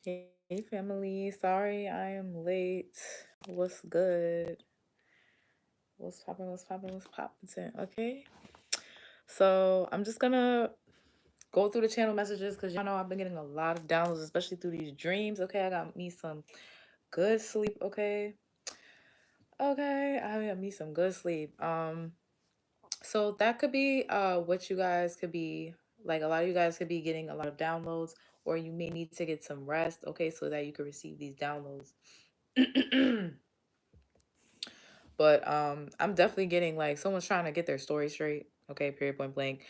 Hey family, sorry I am late. What's good? What's poppin'? What's poppin'? What's poppin'? Okay. So I'm just gonna go through the channel messages because y'all know I've been getting a lot of downloads, especially through these dreams. Okay, I got me some good sleep. Okay. Okay, I got me some good sleep. So that could be what you guys could be like. A lot of you guys could be getting a lot of downloads, or you may need to get some rest, okay, so that you can receive these downloads. But I'm definitely getting like someone's trying to get their story straight, okay, period, point blank,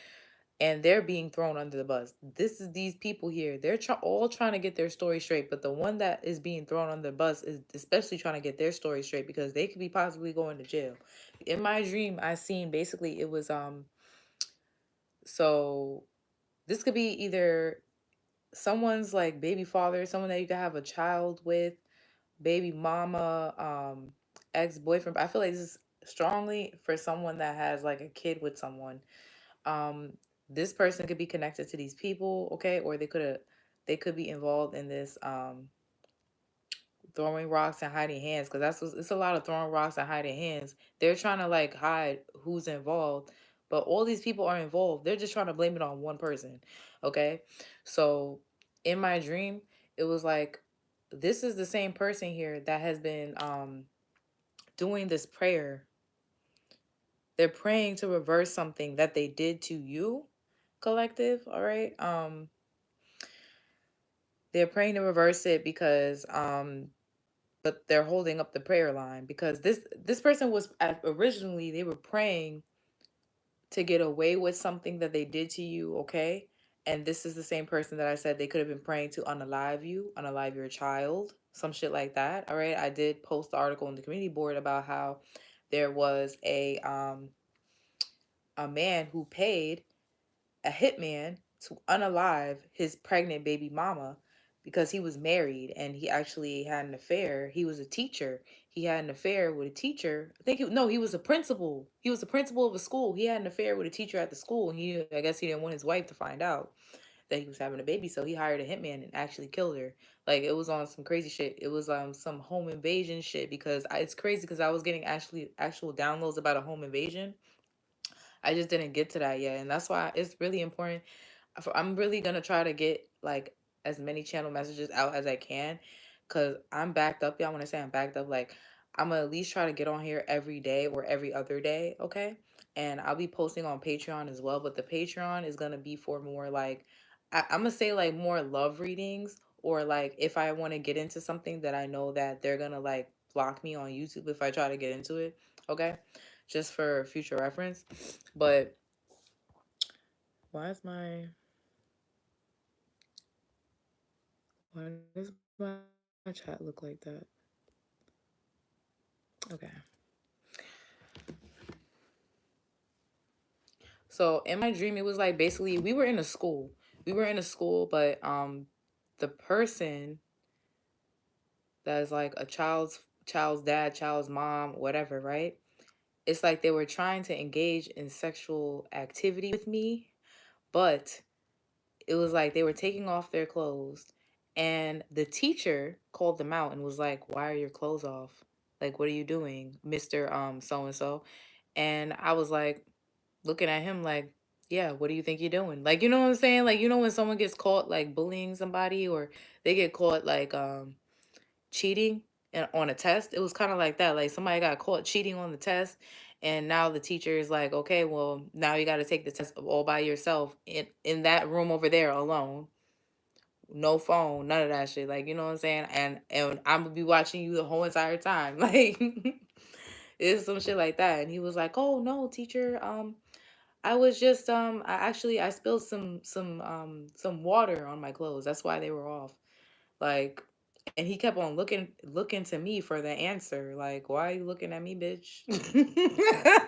and they're being thrown under the bus. This is these people here. They're all trying to get their story straight, but the one that is being thrown under the bus is especially trying to get their story straight because they could be possibly going to jail. In my dream, I seen basically it was so this could be either someone's like baby father, someone that you could have a child with, baby mama, ex-boyfriend. I feel like this is strongly for someone that has like a kid with someone. Um, this person could be connected to these people, okay, or they could be involved in this throwing rocks and hiding hands because it's a lot of throwing rocks and hiding hands. They're trying to like hide who's involved, but all these people are involved. They're just trying to blame it on one person, okay? So in my dream, it was like this is the same person here that has been doing this prayer. They're praying to reverse something that they did to you, collective, all right? They're praying to reverse it because but they're holding up the prayer line because this person was originally they were praying to get away with something that they did to you, okay? And this is the same person that I said they could have been praying to unalive you, unalive your child, some shit like that. All right. I did post the article on the community board about how there was a man who paid a hitman to unalive his pregnant baby mama because he was married and he actually had an affair. He was a teacher. He had an affair with a teacher. I think no, he was a principal. He was the principal of a school. He had an affair with a teacher at the school. And I guess he didn't want his wife to find out that he was having a baby, so he hired a hitman and actually killed her. Like it was on some crazy shit. It was some home invasion shit because it's crazy because I was getting actual downloads about a home invasion. I just didn't get to that yet, and that's why it's really important. I'm really gonna try to get like as many channel messages out as I can, cause I'm backed up. Y'all, when I say I'm backed up, like I'm gonna at least try to get on here every day or every other day, okay? And I'll be posting on Patreon as well, but the Patreon is gonna be for more like I'm gonna say like more love readings or like if I want to get into something that I know that they're gonna like block me on YouTube if I try to get into it, okay? Just for future reference. But why is why does my chat look like that? Okay. So in my dream, it was like basically we were in a school. We were in a school, but the person that is like a child's dad, child's mom, whatever, right? It's like they were trying to engage in sexual activity with me, but it was like they were taking off their clothes and the teacher called them out and was like, "Why are your clothes off? Like what are you doing, Mr. So and so?" And I was like looking at him like, "Yeah, what do you think you're doing?" Like, you know what I'm saying? Like, you know when someone gets caught like bullying somebody or they get caught like cheating on a test. It was kind of like that. Like somebody got caught cheating on the test, and now the teacher is like, "Okay, well, now you got to take the test all by yourself in that room over there alone. No phone, none of that shit." Like, you know what I'm saying? And I'm gonna be watching you the whole entire time. Like, it's some shit like that. And he was like, "Oh no, teacher. I was just I spilled some water on my clothes. That's why they were off." Like, and he kept on looking to me for the answer. Like, why are you looking at me, bitch?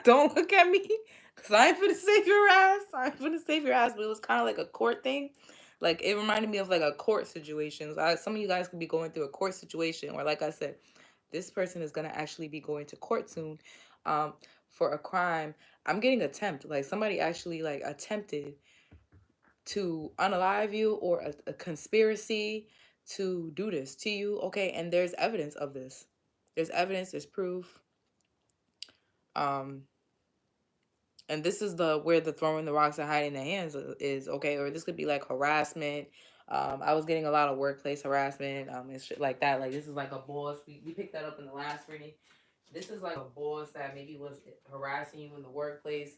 Don't look at me. Cause I ain't finna save your ass. I ain't finna save your ass. But it was kind of like a court thing. Like it reminded me of like a court situation. Some of you guys could be going through a court situation, or like I said, this person is gonna actually be going to court soon, um, for a crime. I'm getting attempt. Like somebody actually like attempted to unalive you or a conspiracy to do this to you, okay? And there's evidence of this. There's evidence, there's proof. Um, and this is the where the throwing the rocks and hiding the hands is, okay? Or this could be like harassment. I was getting a lot of workplace harassment, and shit like that. Like this is like a boss. We picked that up in the last reading. This is like a boss that maybe was harassing you in the workplace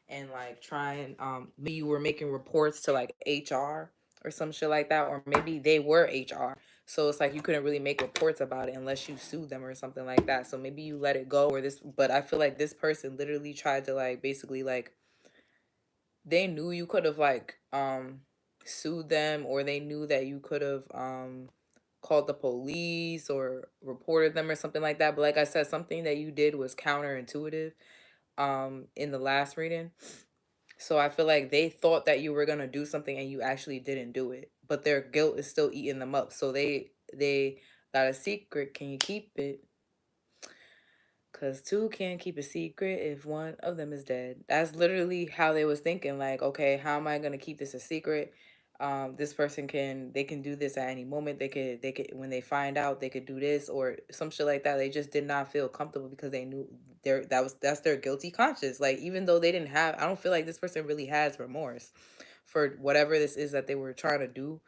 and like trying maybe you were making reports to like HR or some shit like that, or maybe they were HR. So it's like you couldn't really make reports about it unless you sued them or something like that. So maybe you let it go or this, but I feel like this person literally tried to like basically like they knew you could have like sued them, or they knew that you could have called the police or reported them or something like that. But like I said, something that you did was counterintuitive in the last reading. So I feel like they thought that you were gonna do something and you actually didn't do it, but their guilt is still eating them up. So they got a secret. Can you keep it? Cause two can't keep a secret if one of them is dead. That's literally how they was thinking. Like, okay, how am I gonna keep this a secret? This person they can do this at any moment. They could when they find out they could do this or some shit like that. They just did not feel comfortable because they knew that's their guilty conscience. Like even though they didn't have, I don't feel like this person really has remorse for whatever this is that they were trying to do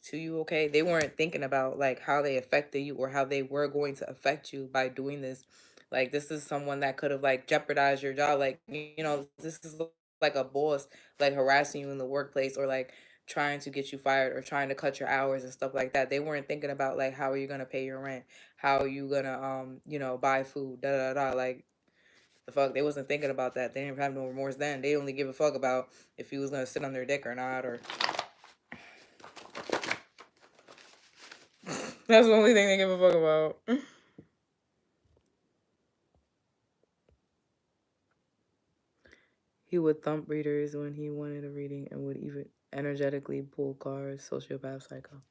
to you. Okay, they weren't thinking about like how they affected you or how they were going to affect you by doing this. Like this is someone that could have like jeopardized your job. Like, you know, this is like a boss like harassing you in the workplace or like trying to get you fired or trying to cut your hours and stuff like that. They weren't thinking about like how are you gonna pay your rent, how are you gonna you know, buy food, da da da. Like the fuck, they wasn't thinking about that. They didn't have no remorse then. They only give a fuck about if you was gonna sit on their dick or not, or that's the only thing they give a fuck about. He would thump readers when he wanted a reading and would even energetically pull cards. Sociopath psycho.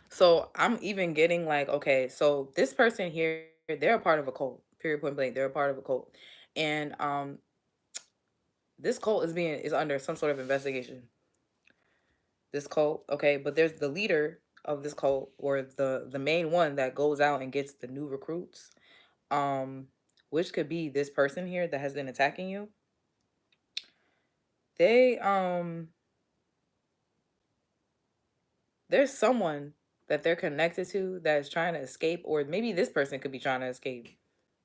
So I'm even getting like, okay, so this person here, they're a part of a cult. Period, point blank. They're a part of a cult. And this cult is under some sort of investigation. This cult, okay, but there's the leader of this cult, or the main one that goes out and gets the new recruits, um, which could be this person here that has been attacking you. They there's someone that they're connected to that is trying to escape, or maybe this person could be trying to escape.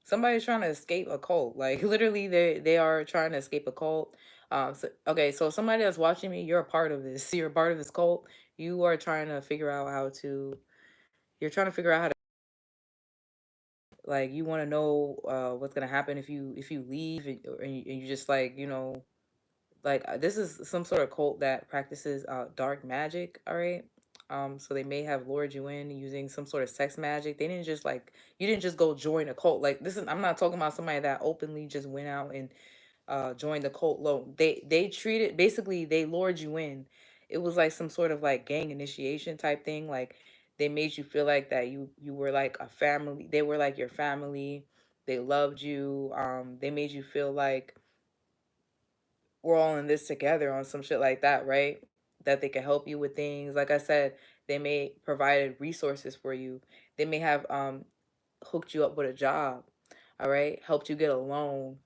Somebody's trying to escape a cult. Like literally, they are trying to escape a cult. So, okay, so somebody that's watching me, you're a part of this. You're a part of this cult. You are trying to figure out how to. You're trying to figure out how to. Like you want to know what's gonna happen if you leave and you just like, you know, like this is some sort of cult that practices dark magic. All right. So they may have lured you in using some sort of sex magic. They didn't just like, you didn't just go join a cult. Like this is, I'm not talking about somebody that openly just went out and joined the cult low. They treated, basically they lured you in. It was like some sort of like gang initiation type thing. Like they made you feel like that you were like a family. They were like your family. They loved you. They made you feel like we're all in this together on some shit like that, right? That they can help you with things. Like I said, they may provided resources for you. They may have hooked you up with a job, all right? Helped you get a loan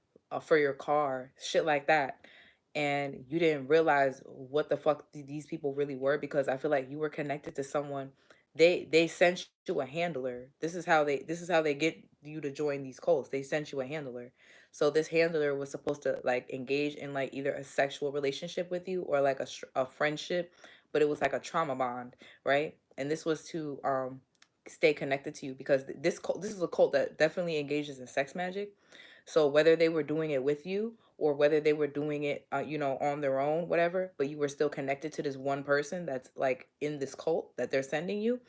for your car, shit like that. And you didn't realize what the fuck these people really were, because I feel like you were connected to someone. They sent you a handler. This is how they get you to join these cults. They sent you a handler. So this handler was supposed to like engage in like either a sexual relationship with you or like a friendship, but it was like a trauma bond, right? And this was to stay connected to you, because this is a cult that definitely engages in sex magic. So whether they were doing it with you or whether they were doing it you know, on their own, whatever, but you were still connected to this one person that's like in this cult that they're sending you,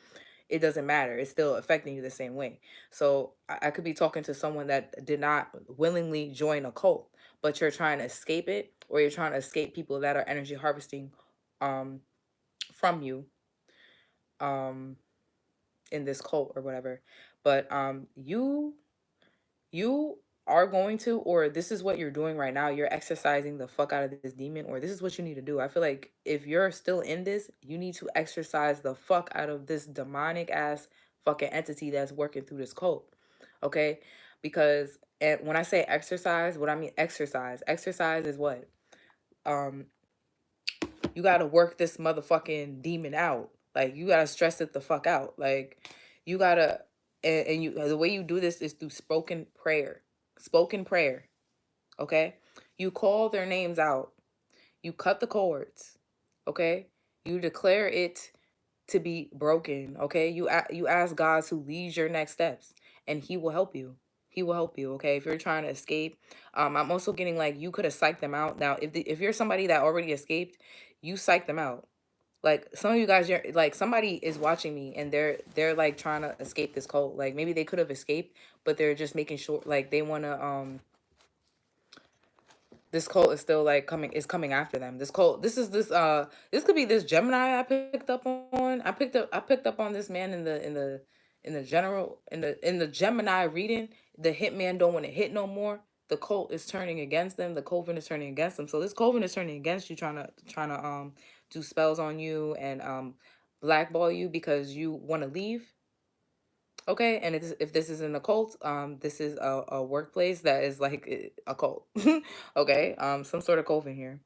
it doesn't matter. It's still affecting you the same way. So I could be talking to someone that did not willingly join a cult, but you're trying to escape it, or you're trying to escape people that are energy harvesting um, from you um, in this cult or whatever. But you are going to, or this is what you're doing right now, you're exercising the fuck out of this demon, or this is what you need to do. I feel like if you're still in this, you need to exercise the fuck out of this demonic ass fucking entity that's working through this cult. Okay? Because and when I say exercise, what I mean exercise is what? Um you gotta work this motherfucking demon out. Like you gotta stress it the fuck out. Like you gotta and you the way you do this is through spoken prayer. Spoken prayer. Okay? You call their names out. You cut the cords. Okay? You declare it to be broken. Okay? You ask God to lead your next steps, and He will help you. He will help you. Okay? If you're trying to escape, I'm also getting like you could have psyched them out. Now, if you're somebody that already escaped, you psych them out. Like some of you guys, you're like somebody is watching me and they're like trying to escape this cult. Like maybe they could have escaped, but they're just making sure like they want to this cult is still like coming after them. This cult, this could be this Gemini I picked up on. I picked up on this man in the Gemini reading. The hitman don't want to hit no more. The cult is turning against them. The coven is turning against them. So this coven is turning against you, trying to do spells on you and blackball you because you want to leave. Okay, and if this is in a cult, this is a workplace that is like a cult. Okay, some sort of coven here,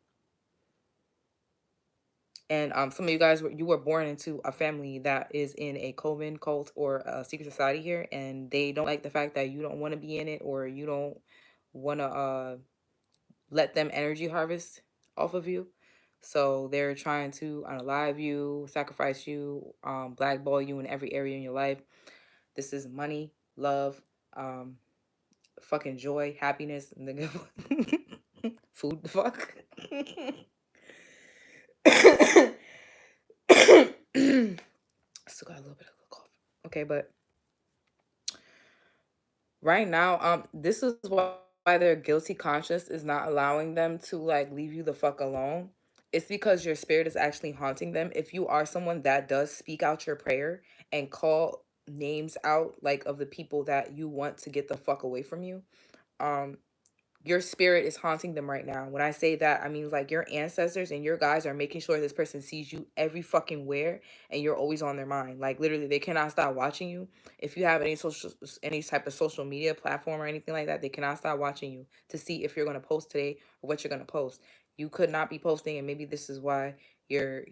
and some of you guys you were born into a family that is in a coven, cult, or a secret society here, and they don't like the fact that you don't want to be in it or you don't want to let them energy harvest off of you. So they're trying to unalive you, sacrifice you, blackball you in every area in your life. This is money, love, um, fucking joy, happiness, nigga. Food the fuck. Still got a little bit of a cough. Okay, but right now, this is why their guilty conscience is not allowing them to like leave you the fuck alone. It's because your spirit is actually haunting them. If you are someone that does speak out your prayer and call names out like of the people that you want to get the fuck away from you, um your spirit is haunting them right now. When I say that, I mean like your ancestors and your guys are making sure this person sees you every fucking where and you're always on their mind. Like literally they cannot stop watching you. If you have any type of social media platform or anything like that, they cannot stop watching you to see if you're going to post today or what you're going to post. You could not be posting, and maybe this is why you're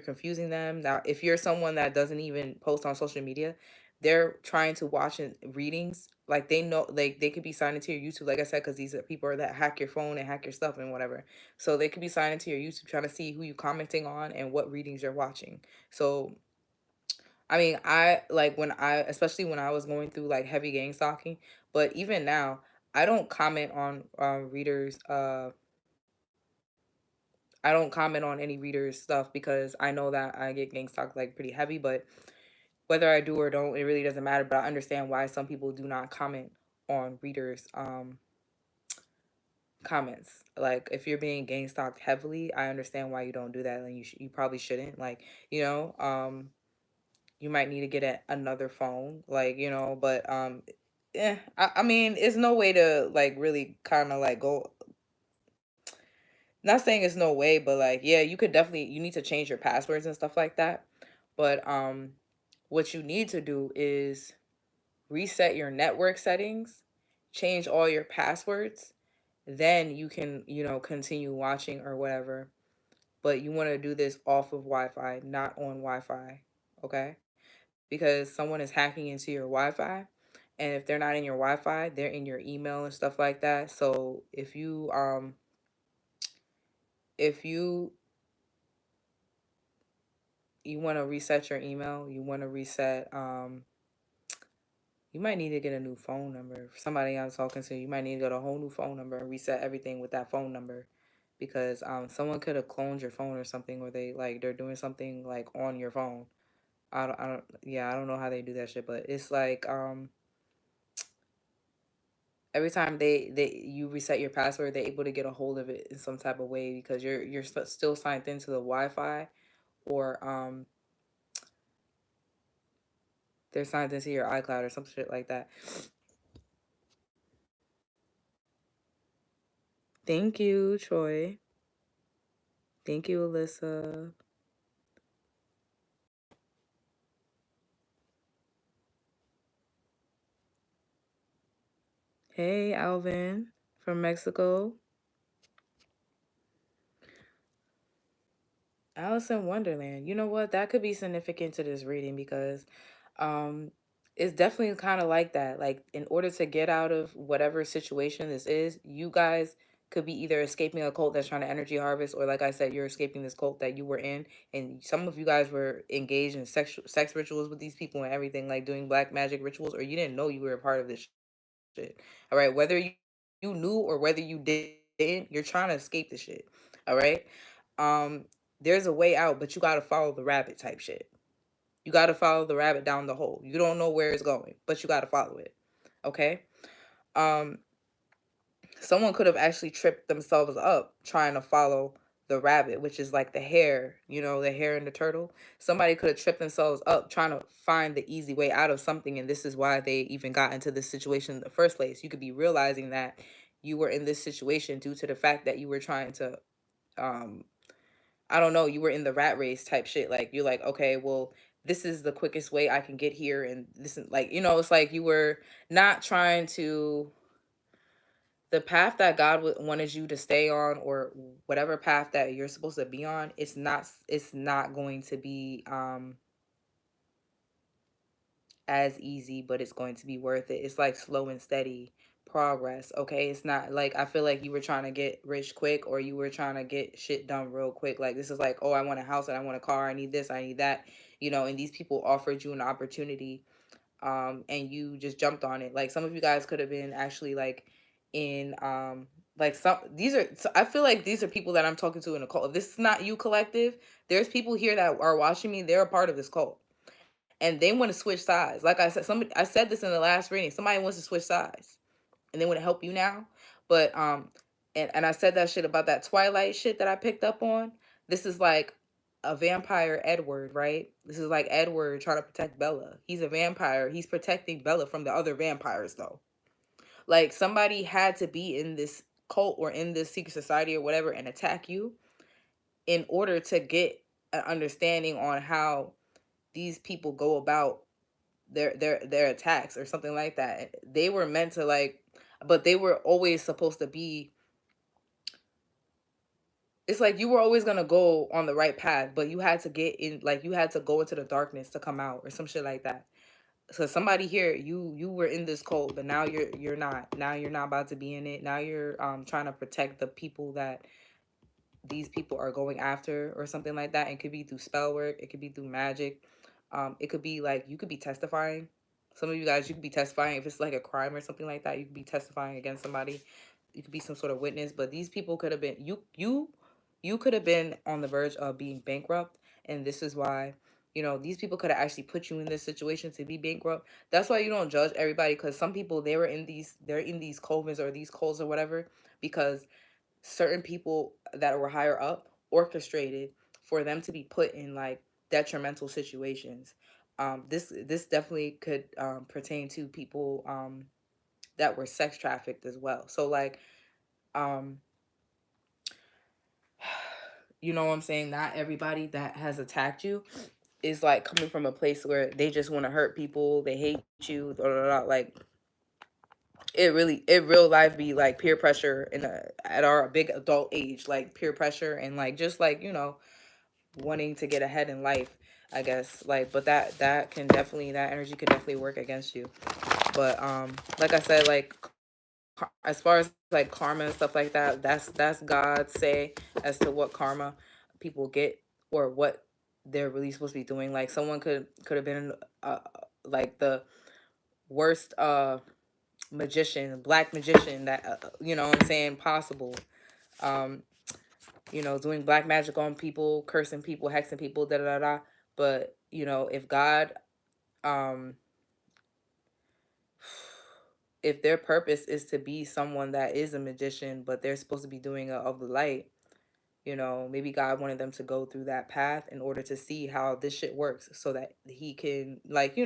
confusing them. Now, if you're someone that doesn't even post on social media, they're trying to watch readings. Like they know, like they could be signed into your YouTube, like I said, because these are people that hack your phone and hack your stuff and whatever. So they could be signed into your YouTube, trying to see who you commenting on and what readings you're watching. So I mean, I like especially when I was going through like heavy gang stalking, but even now, I don't comment on readers. I don't comment on any readers stuff because I know that I get gang stalked like pretty heavy, but whether I do or don't, it really doesn't matter. But I understand why some people do not comment on readers' comments. Like if you're being gang stalked heavily, I understand why you don't do that, and you probably shouldn't. Like you might need to get another phone, like But I mean, it's no way to like really kind of like go. Not saying it's no way, but like yeah, you need to change your passwords and stuff like that. But what you need to do is reset your network settings, change all your passwords, then you can, continue watching or whatever. But you want to do this off of Wi-Fi, not on Wi-Fi, okay? Because someone is hacking into your Wi-Fi, and if they're not in your Wi-Fi, they're in your email and stuff like that. So if you want to reset your email, you want to reset you might need to get a new phone number. For somebody I'm talking to, you might need to get a whole new phone number and reset everything with that phone number because someone could have cloned your phone or something, or they're doing something like on your phone. I don't know how they do that shit, but it's like every time they you reset your password, they're able to get a hold of it in some type of way because you're still signed into the Wi-Fi, or they're signed into your iCloud or some shit like that. Thank you, Troy. Thank you, Alyssa. Hey, Alvin from Mexico. Alice in Wonderland. You know what? That could be significant to this reading because um it's definitely kind of like that. Like in order to get out of whatever situation this is, you guys could be either escaping a cult that's trying to energy harvest, or like I said, you're escaping this cult that you were in, and some of you guys were engaged in sex rituals with these people and everything, like doing black magic rituals, or you didn't know you were a part of this shit. All right, whether you knew or whether you didn't, you're trying to escape the shit. All right. Um, there's a way out, but you gotta follow the rabbit type shit. You gotta follow the rabbit down the hole. You don't know where it's going, but you gotta follow it. Okay. Um, someone could have actually tripped themselves up trying to follow the rabbit, which is like the hare, the hare and the turtle. Somebody could have tripped themselves up trying to find the easy way out of something, and this is why they even got into this situation in the first place. You could be realizing that you were in this situation due to the fact that you were trying to um I don't know, you were in the rat race type shit. Like you're like, okay, well, this is the quickest way I can get here, and this is like, it's like you were not trying to the path that God wanted you to stay on, or whatever path that you're supposed to be on. It's not going to be as easy, but it's going to be worth it. It's like slow and steady progress, okay? It's not like I feel like you were trying to get rich quick, or you were trying to get shit done real quick. Like this is like, oh, I want a house and I want a car, I need this, I need that, and these people offered you an opportunity, and you just jumped on it. Like some of you guys could have been actually like in like some these are so I feel like these are people that I'm talking to in a cult. If this is not you collective, there's people here that are watching me, they're a part of this cult, and they want to switch sides. Like I said, I said this in the last reading. Somebody wants to switch sides, and they want to help you now. But and I said that shit about that Twilight shit that I picked up on. This is like a vampire Edward, right? This is like Edward trying to protect Bella. He's a vampire. He's protecting Bella from the other vampires, though. Like somebody had to be in this cult or in this secret society or whatever and attack you in order to get an understanding on how these people go about their attacks or something like that. They were meant to like, but they were always supposed to be. It's like you were always gonna go on the right path, but you had to get in, like you had to go into the darkness to come out or some shit like that. So somebody here, you were in this cult, but now you're not. Now you're not about to be in it. Now you're trying to protect the people that these people are going after or something like that. It could be through spell work, it could be through magic, it could be like you could be testifying. Some of you guys, you could be testifying if it's like a crime or something like that. You could be testifying against somebody. You could be some sort of witness. But these people could have been you could have been on the verge of being bankrupt, and this is why. These people could have actually put you in this situation to be bankrupt. That's why you don't judge everybody, because some people they're in these covens or these cults or whatever because certain people that were higher up orchestrated for them to be put in like detrimental situations. This definitely could pertain to people that were sex trafficked as well. So like, um, you know what I'm saying? Not everybody that has attacked you is like coming from a place where they just want to hurt people, they hate you, blah, blah, blah. Like it real life be like peer pressure at our big adult age, like peer pressure and like just like wanting to get ahead in life, I guess. Like, but that energy could definitely work against you. But like I said, like as far as like karma and stuff like that, that's God's say as to what karma people get or what they're really supposed to be doing. Like someone could have been like the worst magician, black magician that you know what I'm saying, possible. Um, doing black magic on people, cursing people, hexing people, da da da da. But if God, um, if their purpose is to be someone that is a magician, but they're supposed to be doing a of the light, maybe God wanted them to go through that path in order to see how this shit works, so that he can, like,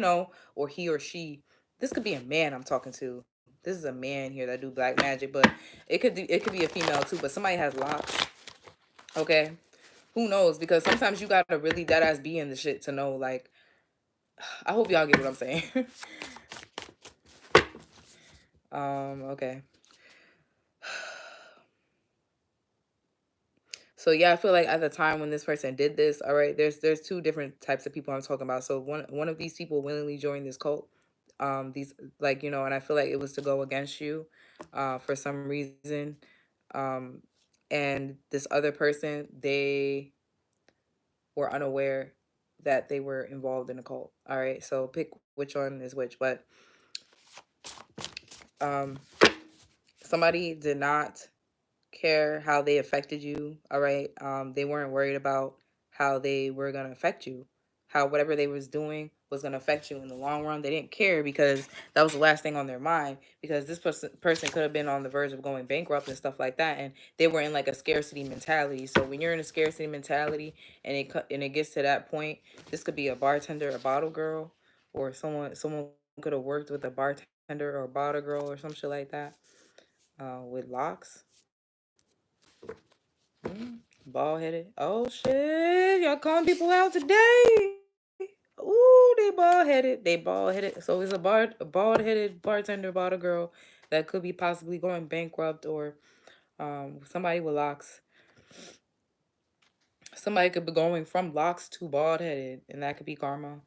or he or she. This could be a man I'm talking to. this is a man here that do black magic, but it could be a female too. But somebody has locks. Okay, who knows? Because sometimes you gotta really dead ass be in the shit to know. Like, I hope y'all get what I'm saying. Okay. So yeah, I feel like at the time when this person did this, all right, there's two different types of people I'm talking about. So one of these people willingly joined this cult. These, like, and I feel like it was to go against you, for some reason. Um, and this other person, they were unaware that they were involved in a cult. All right, so pick which one is which. But um, somebody did not care how they affected you. All right. They weren't worried about how they were gonna affect you, how whatever they was doing was gonna affect you in the long run. They didn't care because that was the last thing on their mind. Because this person could have been on the verge of going bankrupt and stuff like that, and they were in like a scarcity mentality. So when you're in a scarcity mentality and it gets to that point, this could be a bartender, a bottle girl, or someone could have worked with a bartender or a bottle girl or some shit like that, with locks. Bald headed. Oh shit! Y'all calling people out today. Ooh, they bald headed. They bald headed. So it's a bald headed bartender, bottle girl that could be possibly going bankrupt, or somebody with locks. Somebody could be going from locks to bald headed, and that could be karma.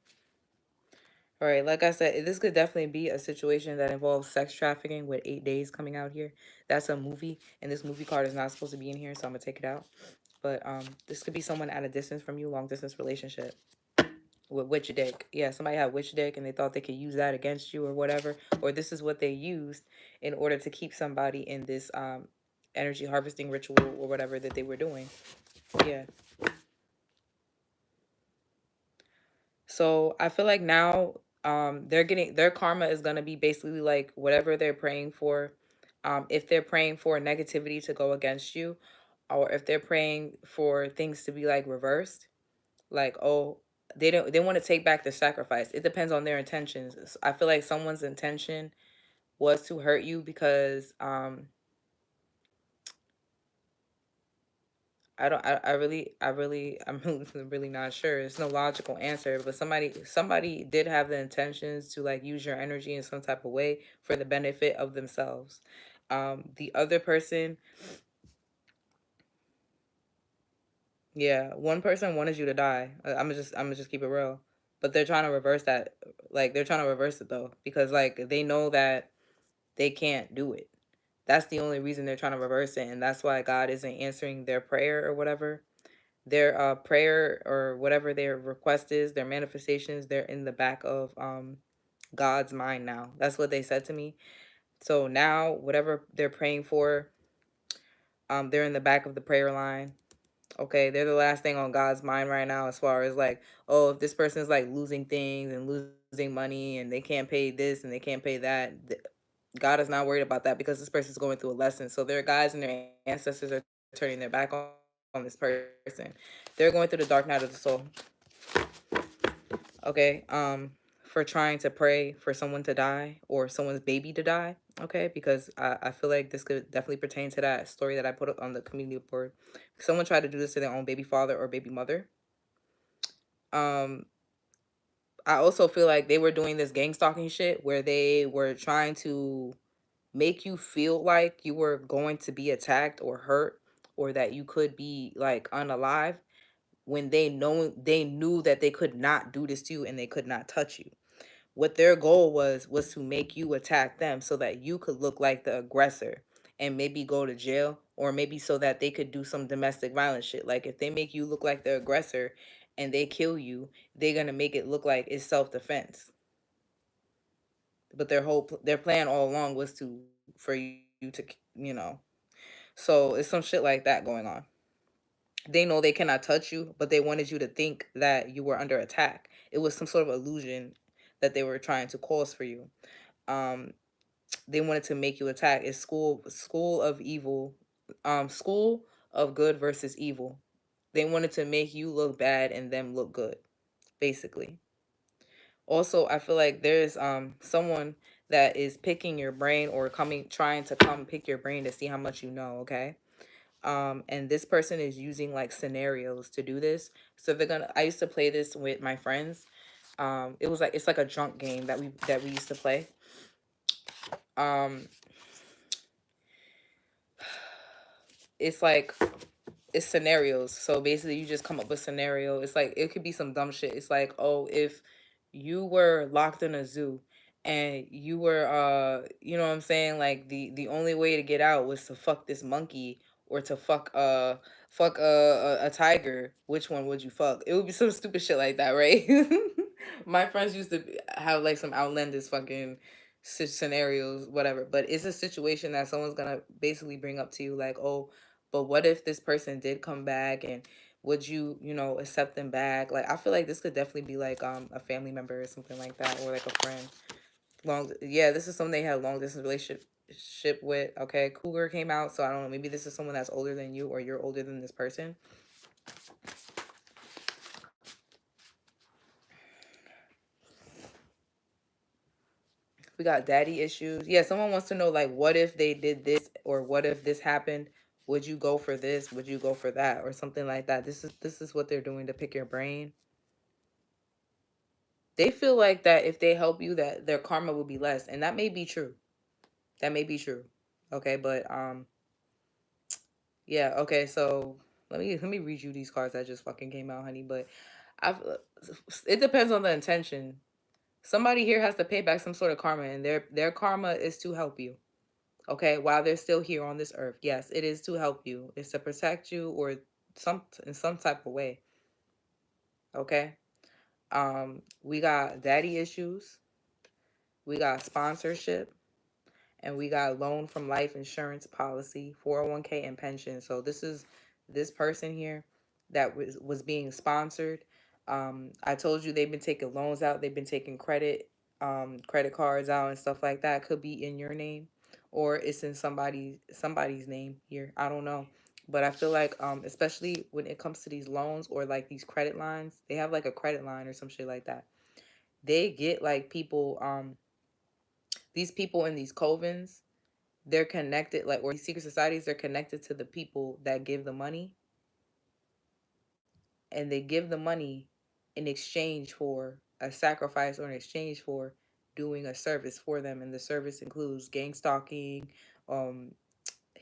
All right, like I said, this could definitely be a situation that involves sex trafficking with 8 days coming out here. That's a movie, and this movie card is not supposed to be in here, so I'm gonna take it out. But this could be someone at a distance from you, long distance relationship with witch dick. Yeah, somebody had witch dick and they thought they could use that against you or whatever, or this is what they used in order to keep somebody in this energy harvesting ritual or whatever that they were doing. Yeah. So I feel like now they're getting their karma is gonna be basically like whatever they're praying for. If they're praying for negativity to go against you, or if they're praying for things to be like reversed, like, oh, they want to take back the sacrifice. It depends on their intentions. I feel like someone's intention was to hurt you because I'm really not sure. It's no logical answer, but somebody did have the intentions to like use your energy in some type of way for the benefit of themselves. The other person, yeah, one person wanted you to die. I'm gonna just keep it real. But they're trying to reverse that. Like, they're trying to reverse it though, because like they know that they can't do it. That's the only reason they're trying to reverse it, and that's why God isn't answering their prayer or whatever. Their prayer or whatever their request is, their manifestations, they're in the back of God's mind now. That's what they said to me. So now whatever they're praying for, they're in the back of the prayer line. Okay, they're the last thing on God's mind right now, as far as like, oh, if this person's like losing things and losing money and they can't pay this and they can't pay that, God is not worried about that because this person's going through a lesson. So their guides and their ancestors are turning their back on this person. They're going through the dark night of the soul. Okay. For trying to pray for someone to die or someone's baby to die. Okay, because I feel like this could definitely pertain to that story that I put up on the community board. Someone tried to do this to their own baby father or baby mother. Um, I also feel like they were doing this gang stalking shit where they were trying to make you feel like you were going to be attacked or hurt, or that you could be like unalive, when they knew that they could not do this to you and they could not touch you. What their goal was to make you attack them so that you could look like the aggressor and maybe go to jail, or maybe so that they could do some domestic violence shit. Like, if they make you look like the aggressor and they kill you, they're going to make it look like it's self-defense. But their plan all along was to for you to, so it's some shit like that going on. They know they cannot touch you, but they wanted you to think that you were under attack. It was some sort of illusion that they were trying to cause for you. Um, they wanted to make you attack. It's school of evil, school of good versus evil. They wanted to make you look bad and them look good, basically. Also, I feel like there's someone that is picking your brain or trying to come pick your brain to see how much you know, okay? And this person is using like scenarios to do this. So I used to play this with my friends. It's like a drunk game that we used to play. Um, it's like it's scenarios. So basically you just come up with scenario. It's like it could be some dumb shit. It's like, oh, if you were locked in a zoo and you were you know what I'm saying, like the only way to get out was to fuck this monkey or to fuck a tiger, which one would you fuck? It would be some stupid shit like that, right? My friends used to have like some outlandish fucking scenarios, whatever, but it's a situation that someone's gonna basically bring up to you like, oh, but what if this person did come back, and would you, accept them back? Like I feel like this could definitely be like a family member or something like that, or like a friend. Yeah, this is someone they had a long distance relationship with. Okay, Cougar came out, so I don't know. Maybe this is someone that's older than you, or you're older than this person. We got daddy issues. Yeah, someone wants to know like, what if they did this, or what if this happened? Would you go for this? Would you go for that, or something like that? This is what they're doing to pick your brain. They feel like that if they help you, that their karma will be less, and that may be true. That may be true. Okay, but yeah. Okay, so let me read you these cards that just fucking came out, honey. But I've it depends on the intention. Somebody here has to pay back some sort of karma, and their karma is to help you. Okay, while they're still here on this earth, yes, it is to help you. It's to protect you, or in some type of way. Okay. We got daddy issues. We got sponsorship, and we got loan from life insurance policy, 401k, and pension. So this is this person here that was being sponsored. I told you they've been taking loans out, they've been taking credit cards out and stuff like that. Could be in your name, or it's in somebody's name here. I don't know. But I feel like especially when it comes to these loans or like these credit lines, they have like a credit line or some shit like that. They get like people these people in these covens, they're connected, like, or these secret societies, they're connected to the people that give the money, and they give the money in exchange for a sacrifice, or in exchange for doing a service for them, and the service includes gang stalking, um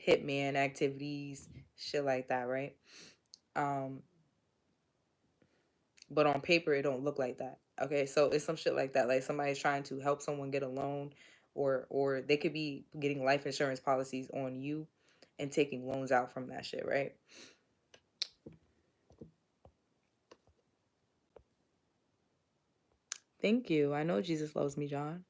hitman activities, shit like that, right? um but on paper it don't look like that. Okay, so it's some shit like that, like somebody's trying to help someone get a loan, or they could be getting life insurance policies on you and taking loans out from that shit, right? Thank you. I know Jesus loves me, John.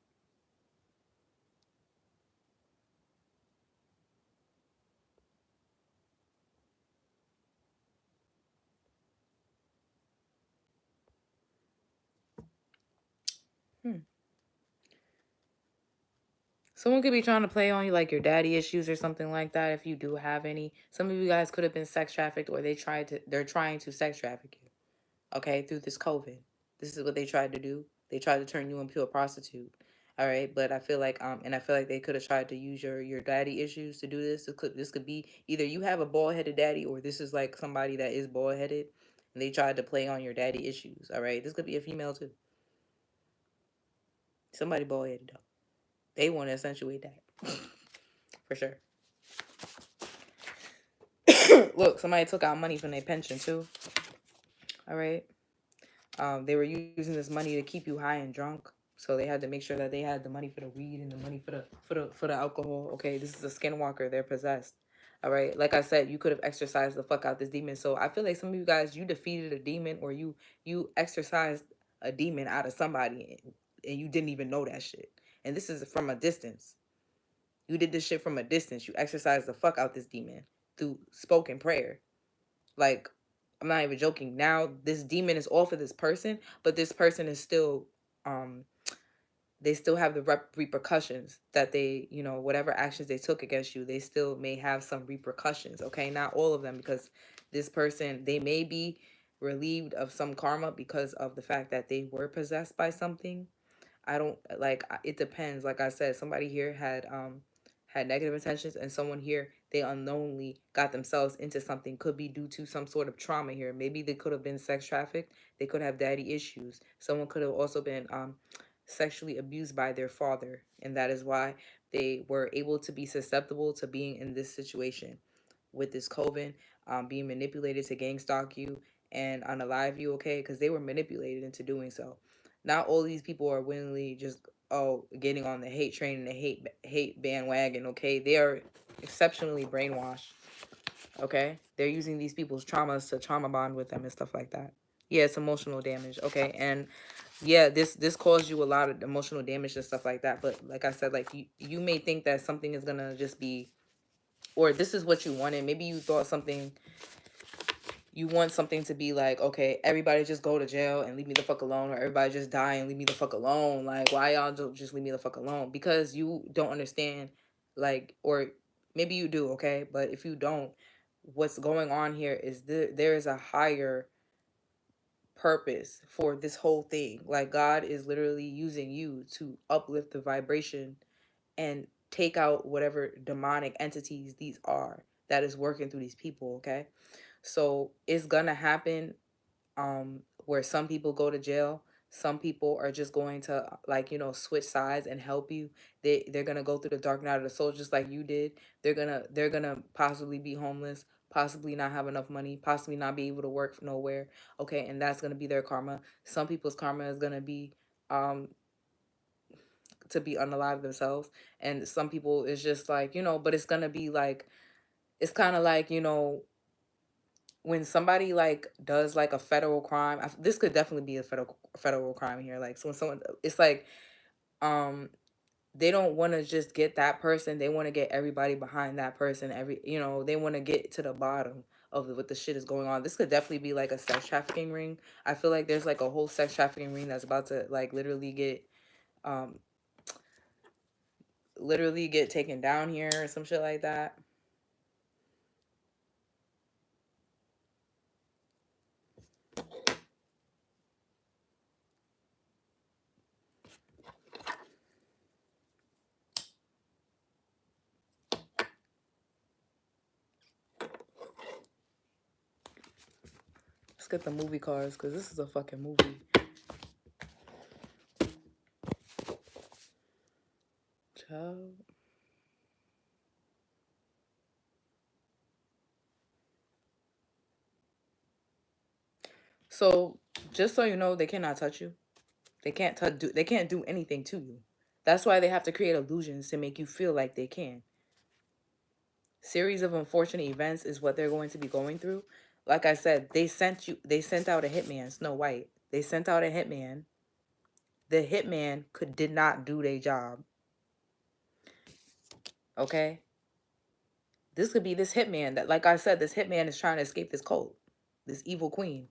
Hmm. Someone could be trying to play on you, like your daddy issues or something like that, if you do have any. Some of you guys could have been sex trafficked, or they're trying to sex traffic you. Okay, through this COVID. This is what they tried to do. They tried to turn you into a prostitute. All right, but I feel like I feel like they could have tried to use your daddy issues to do this. This could be either you have a bald headed daddy, or this is like somebody that is bald headed and they tried to play on your daddy issues. All right, this could be a female too. Somebody bald headed though. They want to accentuate that for sure. Look, somebody took out money from their pension too. All right. They were using this money to keep you high and drunk. So they had to make sure that they had the money for the weed and the money for the alcohol. Okay, this is a skinwalker. They're possessed. All right. Like I said, you could have exercised the fuck out this demon. So I feel like some of you guys, you defeated a demon, or you exercised a demon out of somebody, and you didn't even know that shit. And this is from a distance. You did this shit from a distance. You exercised the fuck out this demon through spoken prayer. Like, I'm not even joking. Now this demon is off of this person, but this person is still um they still have the repercussions that they, whatever actions they took against you, they still may have some repercussions. Okay, not all of them, because this person, they may be relieved of some karma because of the fact that they were possessed by something. I don't like it depends. Like I said, somebody here had negative intentions, and someone here, they unknowingly got themselves into something. Could be due to some sort of trauma here. Maybe they could have been sex trafficked. They could have daddy issues. Someone could have also been sexually abused by their father, and that is why they were able to be susceptible to being in this situation with this COVID, being manipulated to gang stalk you and unalive you, okay? Because they were manipulated into doing so. Not all these people are willingly just getting on the hate train and the hate bandwagon, okay? They are exceptionally brainwashed, okay? They're using these people's traumas to trauma bond with them and stuff like that. Yeah, it's emotional damage, okay? And yeah, this caused you a lot of emotional damage and stuff like that. But like I said, like you may think that something is gonna just be, or this is what you wanted. Maybe you thought something, you want something to be like, okay, everybody just go to jail and leave me the fuck alone, or everybody just die and leave me the fuck alone. Like, why y'all don't just leave me the fuck alone? Because you don't understand, like, or maybe you do, okay? But if you don't, what's going on here is there is a higher purpose for this whole thing. Like, God is literally using you to uplift the vibration and take out whatever demonic entities these are that is working through these people, okay? So it's gonna happen, where some people go to jail, some people are just going to, like, switch sides and help you. They're gonna go through the dark night of the soul just like you did. They're gonna possibly be homeless, possibly not have enough money, possibly not be able to work nowhere, okay? And that's gonna be their karma. Some people's karma is gonna be um to be unalive themselves, and some people is just like, but it's gonna be like, it's kind of like, when somebody like does like a federal crime. This could definitely be a federal crime here. Like, so when someone, it's like, um they don't want to just get that person, they want to get everybody behind that person. They want to get to the bottom of what the shit is going on. This could definitely be like a sex trafficking ring. I feel like there's like a whole sex trafficking ring that's about to like um literally get taken down here or some shit like that. Let's get the movie cards, because this is a fucking movie. Child. So just so you know, they cannot touch you. They can't do anything to you. That's why they have to create illusions to make you feel like they can. Series of unfortunate events is what they're going to be going through. Like I said, they sent out a hitman, Snow White. They sent out a hitman. The hitman did not do their job. Okay? This could be this hitman that, like I said, this hitman is trying to escape this cult. This evil queen.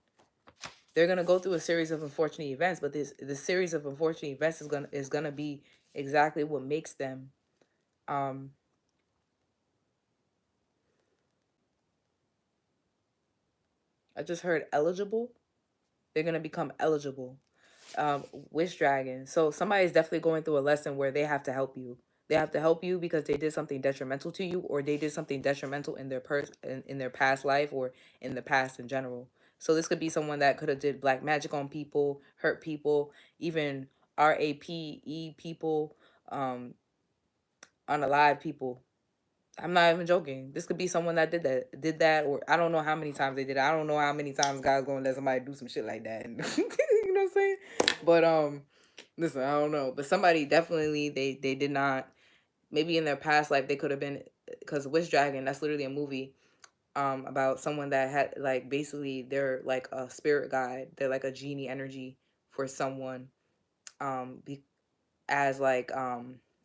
They're gonna go through a series of unfortunate events, but this series of unfortunate events is gonna be exactly what makes them um I just heard eligible. They're gonna become eligible. Wish dragon. So somebody's definitely going through a lesson where they have to help you. They have to help you because they did something detrimental to you, or they did something detrimental in in their past life, or in the past in general. So this could be someone that could have did black magic on people, hurt people, even RAPE people, um, unalive people. I'm not even joking. This could be someone that did that, or I don't know how many times they did it. I don't know how many times God's going to let somebody do some shit like that. And you know what I'm saying? But listen, I don't know. But somebody definitely, they did not. Maybe in their past life they could have been, because Wish Dragon, that's literally a movie about someone that had, like, basically they're like a spirit guide. They're like a genie energy for someone, um be, as like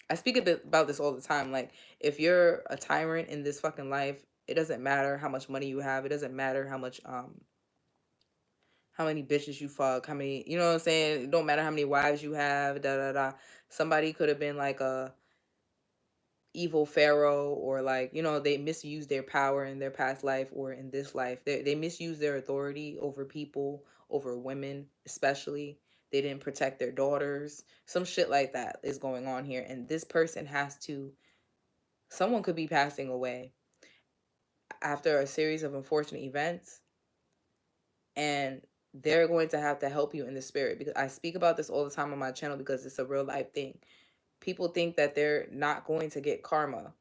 I speak a bit about this all the time. Like, if you're a tyrant in this fucking life, it doesn't matter how much money you have. It doesn't matter how many bitches you fuck, how many, you know what I'm saying? It don't matter how many wives you have, da da da. Somebody could have been like a evil pharaoh, or like, they misuse their power in their past life or in this life. They misuse their authority over people, over women especially. they didn't protect their daughters. Some shit like that is going on here. And this person has to, someone could be passing away after a series of unfortunate events, and they're going to have to help you in the spirit, because I speak about this all the time on my channel because it's a real life thing. People think that they're not going to get karma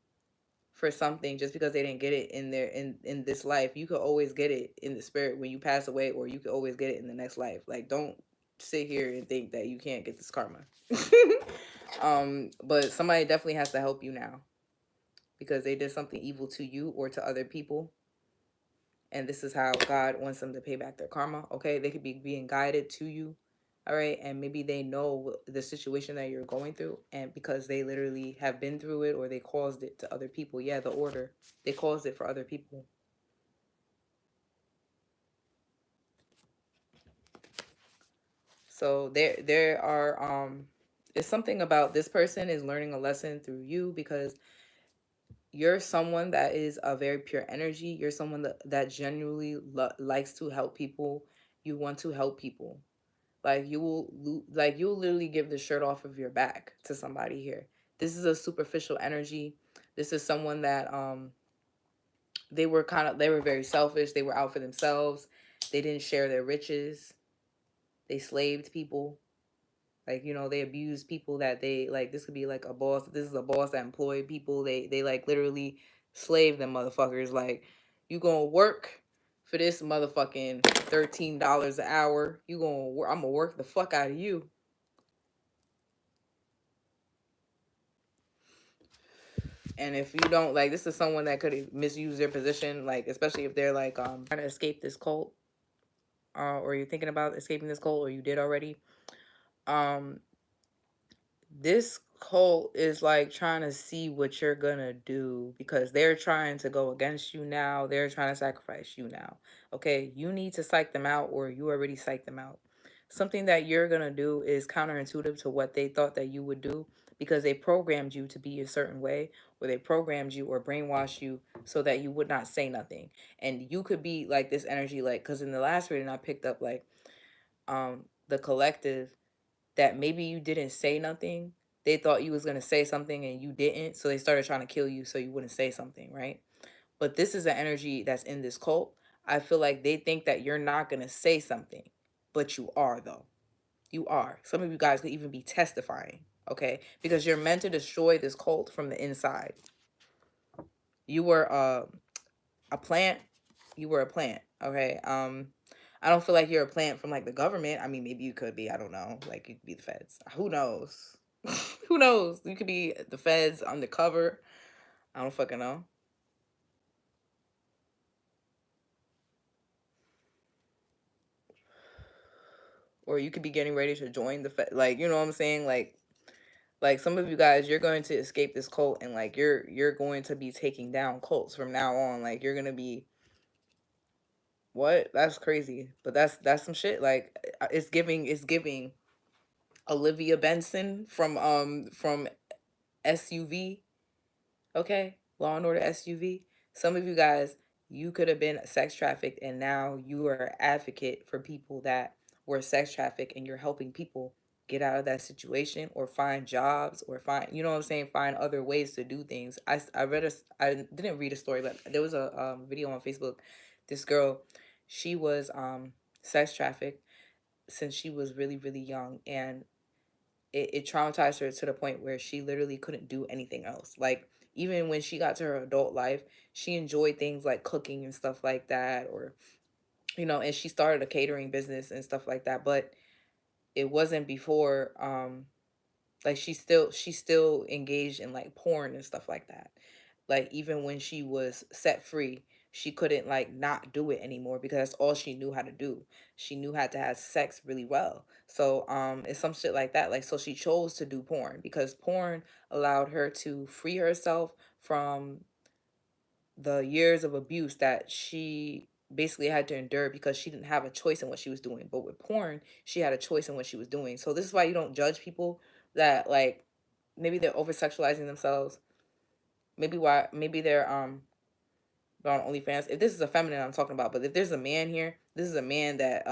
for something just because they didn't get it in their in this life. You could always get it in the spirit when you pass away, or you could always get it in the next life. Like, don't sit here and think that you can't get this karma. But somebody definitely has to help you now because they did something evil to you or to other people, and this is how God wants them to pay back their karma. Okay, they could be being guided to you. All right, and maybe they know the situation that you're going through, and because they literally have been through it, or they caused it to other people. Yeah, the order, they caused it for other people. So there are it's something about this person is learning a lesson through you, because you're someone that is a very pure energy. You're someone that genuinely likes to help people. You want to help people. Like, you'll literally give the shirt off of your back to somebody here. This is a superficial energy. This is someone that they were very selfish. They were out for themselves. They didn't share their riches. They slaved people. Like, they abuse people that they like. This could be like a boss. This is a boss that employed people. They like literally slave them motherfuckers. Like, you gonna work for this motherfucking $13 an hour. You gonna work? I'm gonna work the fuck out of you. And if you don't, like, this is someone that could misuse their position, like, especially if they're like trying to escape this cult, or you're thinking about escaping this cult, or you did already. Um, this cult is like trying to see what you're gonna do, because they're trying to go against you now. They're trying to sacrifice you now. Okay, you need to psych them out, or you already psyched them out. Something that you're gonna do is counterintuitive to what they thought that you would do, because they programmed you to be a certain way, or they programmed you or brainwashed you so that you would not say nothing. And you could be like this energy, like, because in the last reading I picked up like the collective, that maybe you didn't say nothing. They thought you was going to say something and you didn't, so they started trying to kill you so you wouldn't say something, right? But this is an energy that's in this cult. I feel like they think that you're not going to say something, but you are, though. You are. Some of you guys could even be testifying, okay? Because you're meant to destroy this cult from the inside. You were a plant. You were a plant, okay? I don't feel like you're a plant from like the government. I mean, maybe you could be. I don't know. Like, you could be the feds. Who knows? Who knows? You could be the feds undercover. I don't fucking know. Or you could be getting ready to join the fed. Like, you know what I'm saying? Like some of you guys, you're going to escape this cult, and like you're going to be taking down cults from now on. Like, you're gonna be what? That's crazy. But that's some shit. Like, it's giving Olivia Benson from SUV. Okay, Law and Order SUV. Some of you guys, you could have been sex trafficked, and now you are an advocate for people that were sex trafficked, and you're helping people get out of that situation, or find jobs, or find, you know what I'm saying, find other ways to do things. I didn't read a story, but there was a video on Facebook. This girl, she was sex trafficked since she was really really young, and it traumatized her to the point where she literally couldn't do anything else. Like, even when she got to her adult life, she enjoyed things like cooking and stuff like that, or, and she started a catering business and stuff like that. But it wasn't before, like, she still engaged in like porn and stuff like that. Like, even when she was set free, she couldn't like not do it anymore, because that's all she knew how to do. She knew how to have sex really well. So it's some shit like that. Like, so she chose to do porn because porn allowed her to free herself from the years of abuse that she basically had to endure, because she didn't have a choice in what she was doing. But with porn, she had a choice in what she was doing. So this is why you don't judge people that, like, maybe they're over sexualizing themselves. Maybe they're on OnlyFans. If this is a feminine I'm talking about, but if there's a man here, this is a man that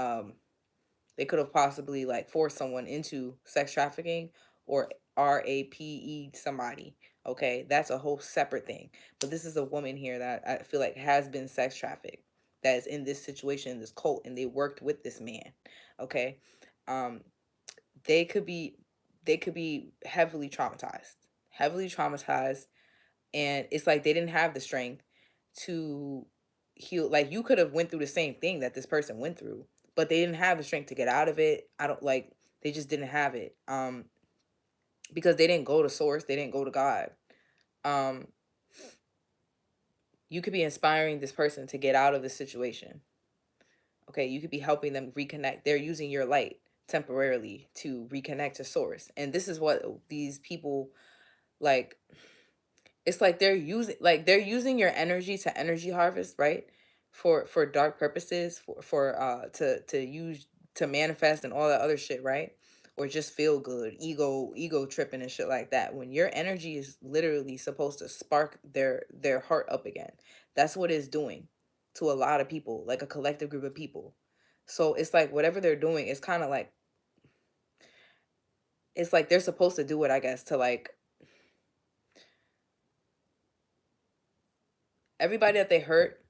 They could have possibly like forced someone into sex trafficking or RAPE somebody. Okay, that's a whole separate thing. But this is a woman here that I feel like has been sex trafficked, that is in this situation, this cult, and they worked with this man. Okay, um, they could be heavily traumatized, and it's like they didn't have the strength to heal. Like you could have went through the same thing that this person went through, but they didn't have the strength to get out of it. I don't like They just didn't have it because they didn't go to source, they didn't go to God. um you could be inspiring this person to get out of the situation. Okay, you could be helping them reconnect. They're using your light temporarily to reconnect to source, and this is what these people like. It's like they're using your energy to energy harvest, right? For dark purposes, for to use, to manifest and all that other shit, right? Or just feel good, ego tripping and shit like that, when your energy is literally supposed to spark their heart up again. That's what it's doing to a lot of people, like a collective group of people. So it's like whatever they're doing, it's kind of like, it's like they're supposed to do it, I guess, to like everybody that they hurt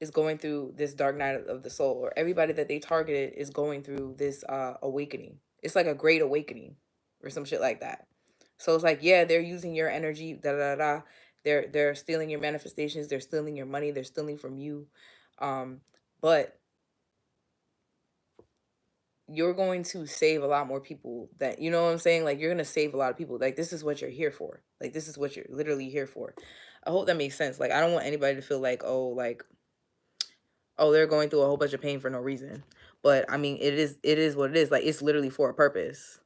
is going through this dark night of the soul, or everybody that they targeted is going through this awakening. It's like a great awakening or some shit like that. So it's like, yeah, they're using your energy, da da da. They're stealing your manifestations, they're stealing your money, they're stealing from you. But you're going to save a lot more people, that, you know what I'm saying? Like, you're going to save a lot of people. Like, this is what you're here for. Like, this is what you're literally here for. I hope that makes sense. Like, I don't want anybody to feel like, oh, they're going through a whole bunch of pain for no reason. But I mean, it is what it is. Like, it's literally for a purpose.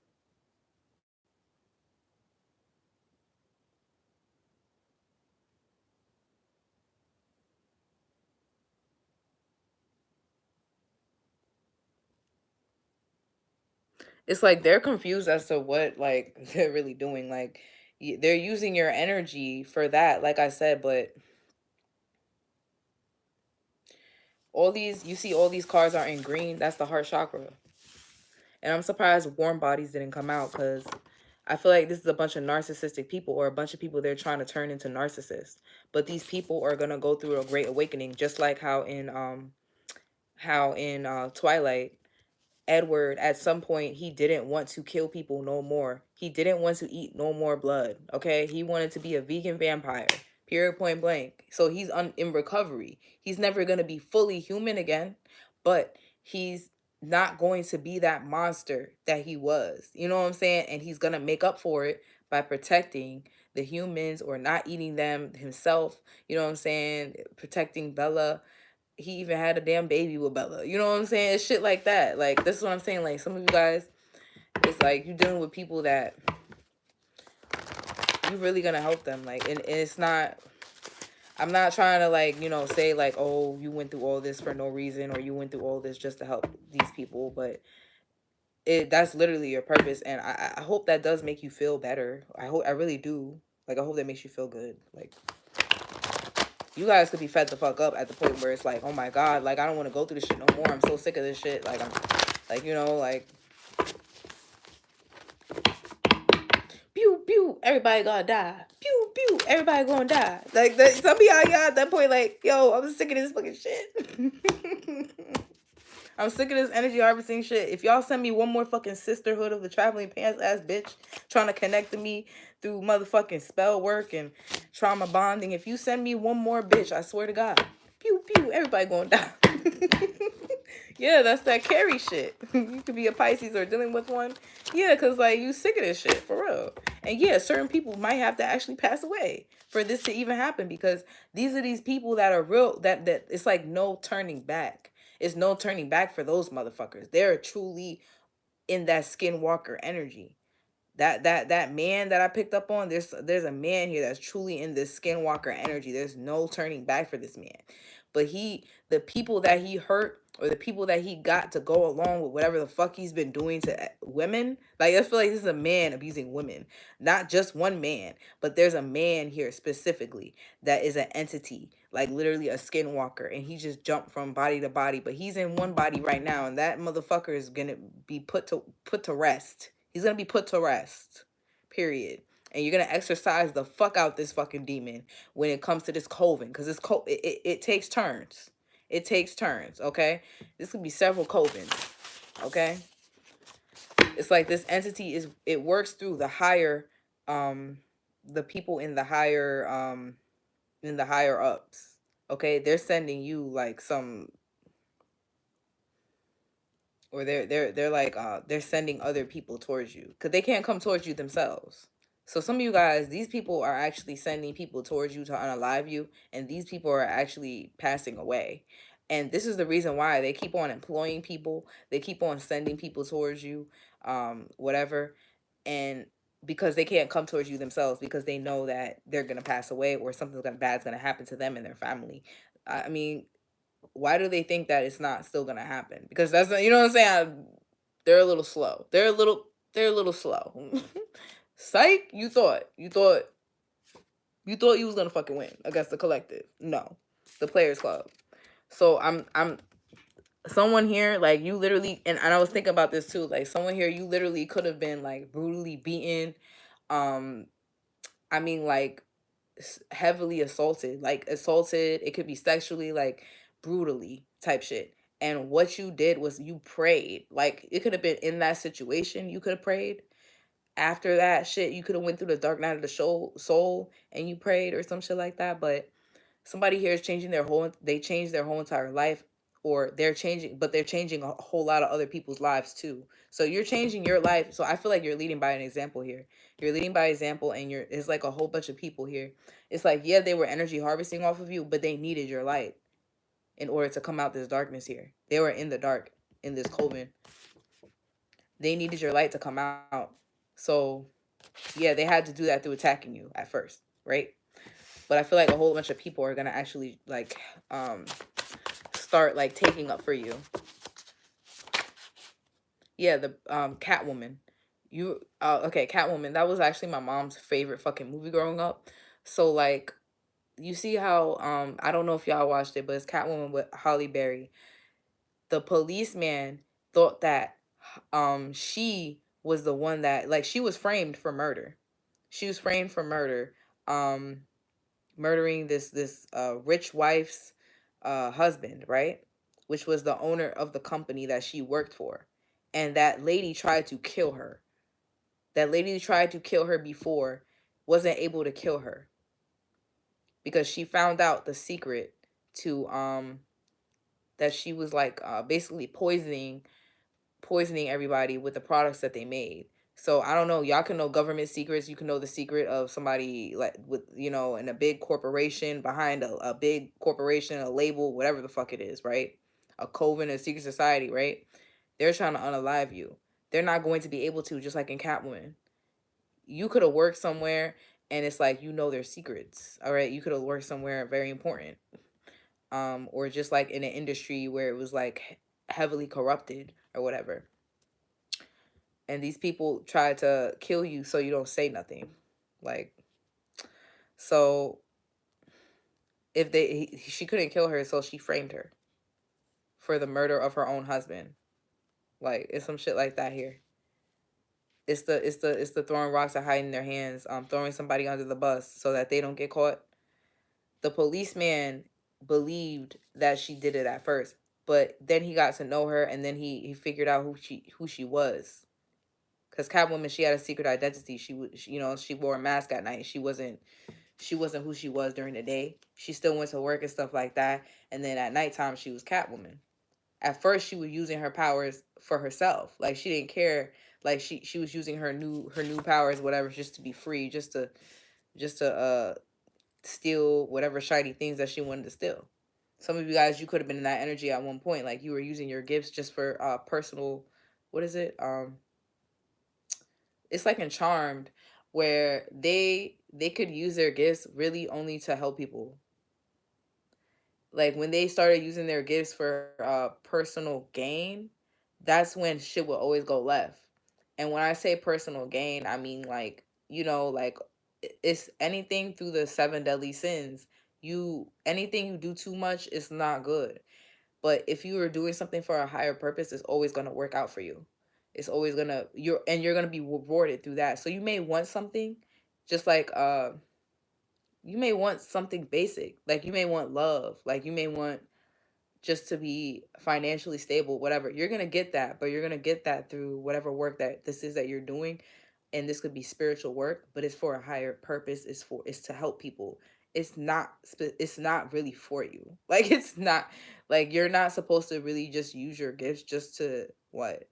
It's like they're confused as to what like they're really doing. Like, they're using your energy for that, like I said. But all these, you see, all these cards are in green. That's the heart chakra. And I'm surprised warm bodies didn't come out, because I feel like this is a bunch of narcissistic people, or a bunch of people they're trying to turn into narcissists. But these people are gonna go through a great awakening, just like how in Twilight, Edward, at some point, he didn't want to kill people no more. He didn't want to eat no more blood. Okay, he wanted to be a vegan vampire. Period, point blank. So he's in recovery. He's never gonna be fully human again, but he's not going to be that monster that he was. You know what I'm saying? And he's gonna make up for it by protecting the humans, or not eating them himself. You know what I'm saying? Protecting Bella. He even had a damn baby with Bella. You know what I'm saying? It's shit like that. Like, this is what I'm saying. Like, some of you guys, it's like you dealing with people that you really gonna help them. Like, and it's not. I'm not trying to, like, say like, oh, you went through all this for no reason, or you went through all this just to help these people. But that's literally your purpose, and I hope that does make you feel better. I really do. Like, I hope that makes you feel good. Like, you guys could be fed the fuck up at the point where it's like, oh my God, like, I don't want to go through this shit no more. I'm so sick of this shit. Like, I'm like, like, pew, pew, everybody gonna die. Pew, pew, everybody gonna die. Like, some of y'all at that point, like, yo, I'm sick of this fucking shit. I'm sick of this energy harvesting shit. If y'all send me one more fucking sisterhood of the traveling pants ass bitch trying to connect to me through motherfucking spell work and trauma bonding, if you send me one more bitch, I swear to God, pew pew, everybody gonna die. Yeah, that's that carry shit. You could be a Pisces or dealing with one. Yeah, because, like, you sick of this shit, for real. And yeah, certain people might have to actually pass away for this to even happen, because these are these people that are real, that it's like no turning back. It's no turning back for those motherfuckers. They're truly in that skinwalker energy. That man that I picked up on, there's a man here that's truly in this skinwalker energy. There's no turning back for this man. But the people that he hurt, or the people that he got to go along with whatever the fuck he's been doing to women, like, I feel like this is a man abusing women. Not just one man, but there's a man here specifically that is an entity like literally a skinwalker, and he just jumped from body to body. But he's in one body right now, and that motherfucker is gonna be put to rest. He's gonna be put to rest. Period. And you're gonna exercise the fuck out this fucking demon when it comes to this coven, because it takes turns. It takes turns. Okay, this could be several covens. Okay, it's like this entity is, it works through the higher, the people in the higher ups. Okay, they're sending you like some, or they're like they're sending other people towards you because they can't come towards you themselves. So some of you guys, these people are actually sending people towards you to unalive you, and these people are actually passing away. And this is the reason why they keep on employing people, they keep on sending people towards you, whatever. And because they can't come towards you themselves, because they know that they're gonna pass away or something bad's gonna happen to them and their family. I mean, why do they think that it's not still gonna happen? Because that's not, you know what I'm saying? They're a little slow. They're a little slow. Psych, you thought you was gonna fucking win against the collective. No. The players club. So I'm someone here, like you literally, and I was thinking about this too, like someone here, you literally could have been like brutally beaten. Um, I mean like heavily assaulted, like assaulted. It could be sexually, like brutally type shit. And what you did was you prayed. Like it could have been in that situation. You could have prayed. After that shit, you could have went through the dark night of the soul and you prayed or some shit like that. But somebody here is changing they changed their whole entire life, or they're changing a whole lot of other people's lives too. So you're changing your life. So I feel like you're leading by an example here. You're leading by example, and it's like a whole bunch of people here. It's like, yeah, they were energy harvesting off of you, but they needed your light in order to come out this darkness here. They were in the dark in this coven. They needed your light to come out. So yeah, they had to do that through attacking you at first, right? But I feel like a whole bunch of people are gonna actually like start like taking up for you. Yeah, the Catwoman. You okay, Catwoman. That was actually my mom's favorite fucking movie growing up. So like, you see how I don't know if y'all watched it, but it's Catwoman with Holly Berry. The policeman thought that she was the one that, like, she was framed for murder. She was framed for murder. Um Murdering this rich wife's husband, right? Which was the owner of the company that she worked for. And that lady tried to kill her. That lady tried to kill her before, wasn't able to kill her because she found out the secret to that she was like basically poisoning everybody with the products that they made. So I don't know. Y'all can know government secrets. You can know the secret of somebody like with, in a big corporation, behind a big corporation, a label, whatever the fuck it is, right? A coven, a secret society, right? They're trying to unalive you. They're not going to be able to, just like in Catwoman. You could have worked somewhere and it's like, their secrets. All right. You could have worked somewhere very important. Or just like in an industry where it was like heavily corrupted or whatever, and these people try to kill you so you don't say nothing. Like, so if she couldn't kill her, so she framed her for the murder of her own husband. Like, it's some shit like that here. It's the throwing rocks and hiding their hands, throwing somebody under the bus so that they don't get caught. The policeman believed that she did it at first, but then he got to know her, and then he figured out who she was. Because Catwoman, she had a secret identity. She wore a mask at night. She wasn't who she was during the day. She still went to work and stuff like that. And then at nighttime, she was Catwoman. At first, she was using her powers for herself. Like, she didn't care. Like, she was using her new powers, whatever, just to be free, just to steal whatever shiny things that she wanted to steal. Some of you guys, you could have been in that energy at one point. Like, you were using your gifts just for personal. What is it? It's like in Charmed, where they could use their gifts really only to help people. Like, when they started using their gifts for personal gain, that's when shit will always go left. And when I say personal gain, I mean like, like it's anything through the seven deadly sins. anything you do too much is not good. But if you are doing something for a higher purpose, it's always going to work out for you. It's always going to you're going to be rewarded through that. So you may want something just like you may want something basic. Like you may want love. Like you may want just to be financially stable, whatever. You're going to get that, but you're going to get that through whatever work that this is that you're doing. And this could be spiritual work, but it's for a higher purpose. It's to help people. It's not really for you. Like it's not like you're not supposed to really just use your gifts just to what?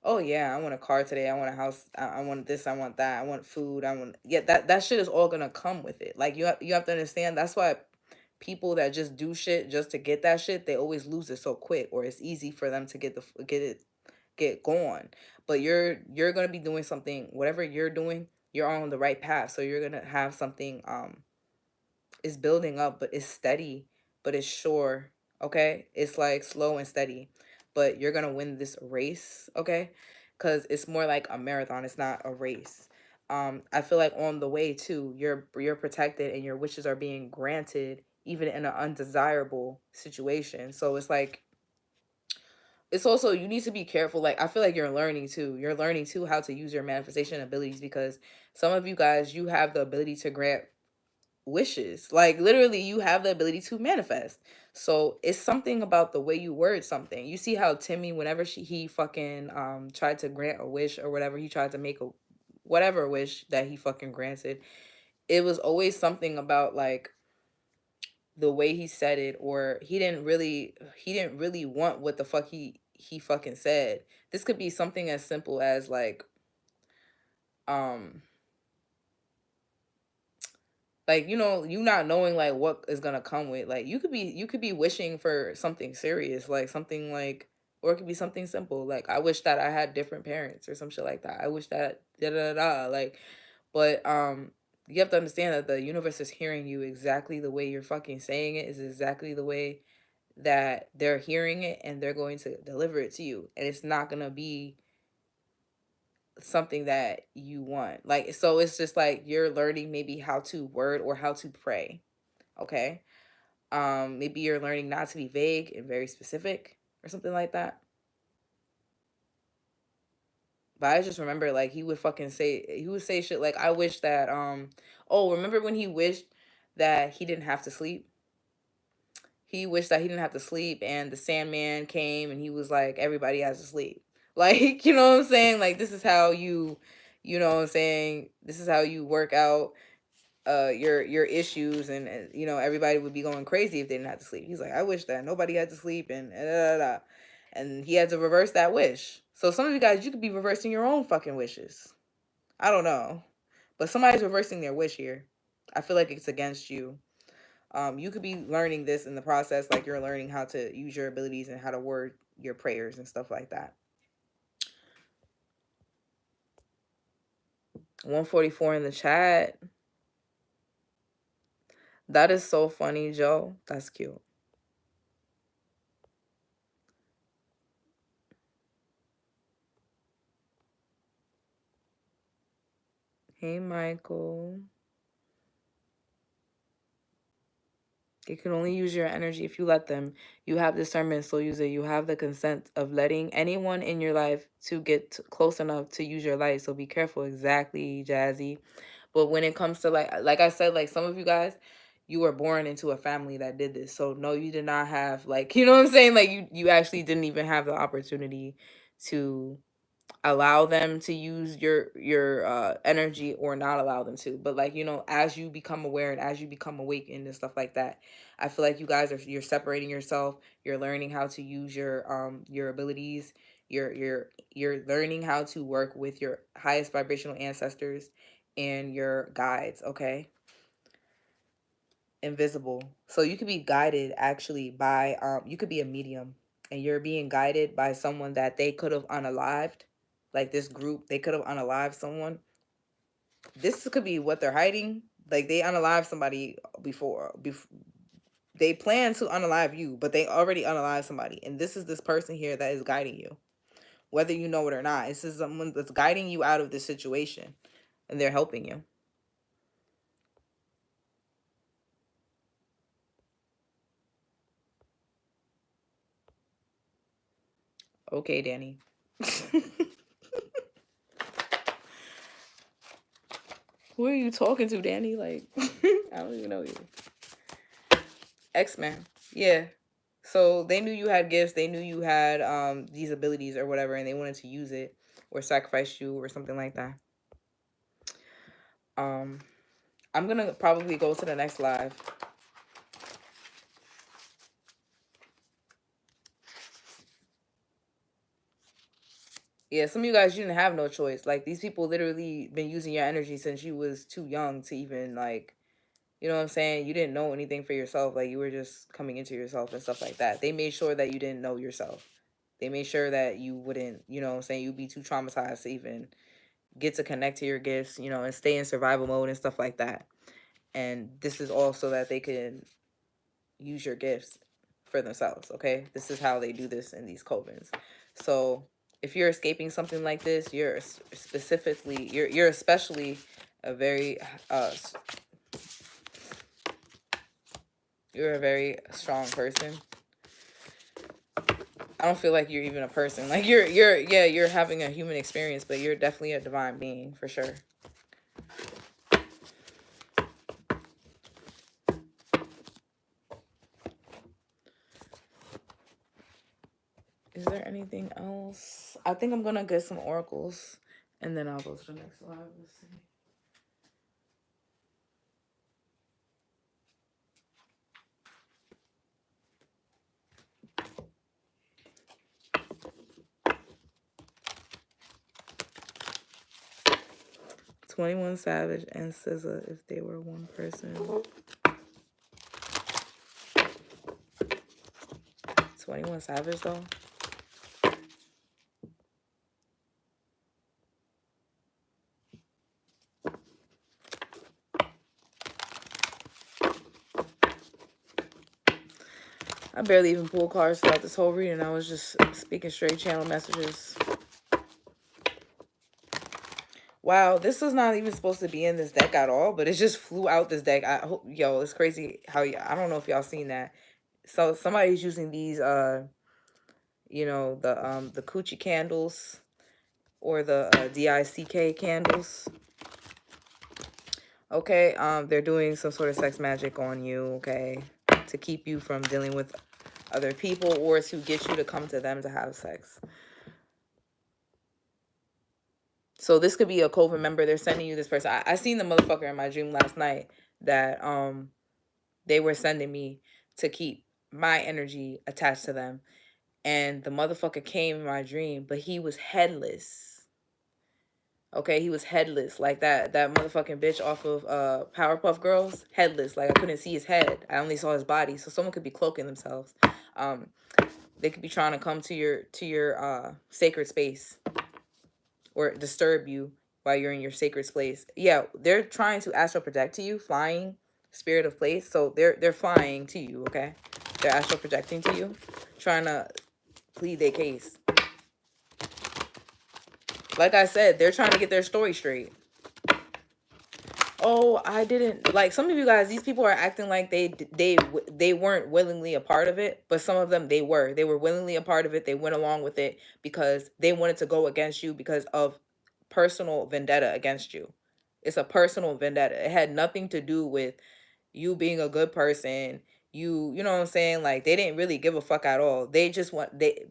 Oh yeah, I want a car today. I want a house. I want this. I want that. I want food. I want yeah. That shit is all gonna come with it. Like you have to understand. That's why people that just do shit just to get that shit, they always lose it so quick, or it's easy for them to get gone. But you're gonna be doing something. Whatever you're doing, you're on the right path. So you're gonna have something. It's building up, but it's steady, but it's sure. Okay, it's like slow and steady, but you're gonna win this race. Okay, because it's more like a marathon. It's not a race. I feel like on the way too, you're protected and your wishes are being granted, even in an undesirable situation. So it's like it's also you need to be careful. Like I feel like you're learning too. You're learning too how to use your manifestation abilities because some of you guys you have the ability to grant wishes. Like literally you have the ability to manifest. So it's something about the way you word something. You see how Timmy, whenever he fucking tried to grant a wish or whatever, he tried to make a whatever wish that he fucking granted. It was always something about like the way he said it, or he didn't really want what the fuck he fucking said. This could be something as simple as um like you not knowing like what is gonna come with like you could be wishing for something serious, like something like, or it could be something simple like I wish that I had different parents or some shit like that. I wish that da da da like, but you have to understand that the universe is hearing you exactly the way you're fucking saying it is exactly the way that they're hearing it, and they're going to deliver it to you, and it's not gonna be something that you want. Like so it's just like you're learning maybe how to word or how to pray. Okay. Maybe you're learning not to be vague and very specific or something like that. But I just remember like he would say shit like I wish that oh, remember when he wished that he didn't have to sleep? He wished that he didn't have to sleep, and the Sandman came and he was like everybody has to sleep. Like, you know what I'm saying? Like this is how you know what I'm saying? This is how you work out your issues, and everybody would be going crazy if they didn't have to sleep. He's like, I wish that nobody had to sleep, and da, da, da. And he had to reverse that wish. So some of you guys, you could be reversing your own fucking wishes. I don't know, but somebody's reversing their wish here. I feel like it's against you. You could be learning this in the process, like you're learning how to use your abilities and how to word your prayers and stuff like that. 144 in the chat. That is so funny, Joe. That's cute. Hey, Michael. They can only use your energy if you let them. You have discernment, so use it. You have the consent of letting anyone in your life to get close enough to use your light. So be careful. Exactly, Jazzy. But when it comes to like I said, like some of you guys, you were born into a family that did this. So no, you did not have like, you know what I'm saying? Like you actually didn't even have the opportunity to allow them to use your energy or not allow them to. But like as you become aware and as you become awakened and stuff like that, I feel like you guys you're separating yourself. You're learning how to use your abilities. You're learning how to work with your highest vibrational ancestors and your guides. Okay, invisible. So you could be guided actually by you could be a medium, and you're being guided by someone that they could have unalived. Like this group, they could have unalived someone. This could be what they're hiding. Like they unalived somebody before they plan to unalive you, but they already unalived somebody, and this is this person here that is guiding you, whether you know it or not. This is someone that's guiding you out of this situation, and they're helping you. Okay, Danny. Who are you talking to, Danny? Like, I don't even know you. X-Men. Yeah. So they knew you had gifts. They knew you had these abilities or whatever, and they wanted to use it or sacrifice you or something like that. I'm gonna probably go to the next live. Yeah, some of you guys, you didn't have no choice. Like, these people literally been using your energy since you was too young to even, like, you know what I'm saying? You didn't know anything for yourself. Like, you were just coming into yourself and stuff like that. They made sure that you didn't know yourself. They made sure that you wouldn't, you know what I'm saying, you'd be too traumatized to even get to connect to your gifts, you know, and stay in survival mode and stuff like that. And this is all so that they can use your gifts for themselves, okay? This is how they do this in these covens. So if you're escaping something like this, you're specifically, you're especially a very, you're a very strong person. I don't feel like you're even a person. Like, you're having a human experience, but you're definitely a divine being for sure. Is there anything else? I think I'm gonna get some oracles, and then I'll go to the next live. Let's see. 21 Savage and SZA, if they were one person. 21 Savage though. I barely even pulled cards throughout this whole reading. I was just speaking straight channel messages. Wow, this was not even supposed to be in this deck at all, but it just flew out this deck. I hope, yo, it's crazy how I don't know if y'all seen that. So somebody's using these you know, the coochie candles or the DICK candles. Okay, they're doing some sort of sex magic on you, okay, to keep you from dealing with other people or to get you to come to them to have sex. So this could be a coven member. They're sending you this person. I seen the motherfucker in my dream last night that they were sending me to keep my energy attached to them. And the motherfucker came in my dream, but he was headless. Okay, he was headless, like that motherfucking bitch off of Powerpuff Girls, headless. Like, I couldn't see his head. I only saw his body. So someone could be cloaking themselves. They could be trying to come to your sacred space or disturb you while you're in your sacred space. Yeah, they're trying to astral project to you, flying spirit of place. So they're flying to you, okay? They're astral projecting to you, trying to plead their case. Like I said, they're trying to get their story straight. Oh, I didn't, like, some of you guys, these people are acting like they weren't willingly a part of it, but some of them they were willingly a part of it. They went along with it because they wanted to go against you because of personal vendetta against you. It's a personal vendetta. It had nothing to do with you being a good person. You know what I'm saying? Like, they didn't really give a fuck at all. They just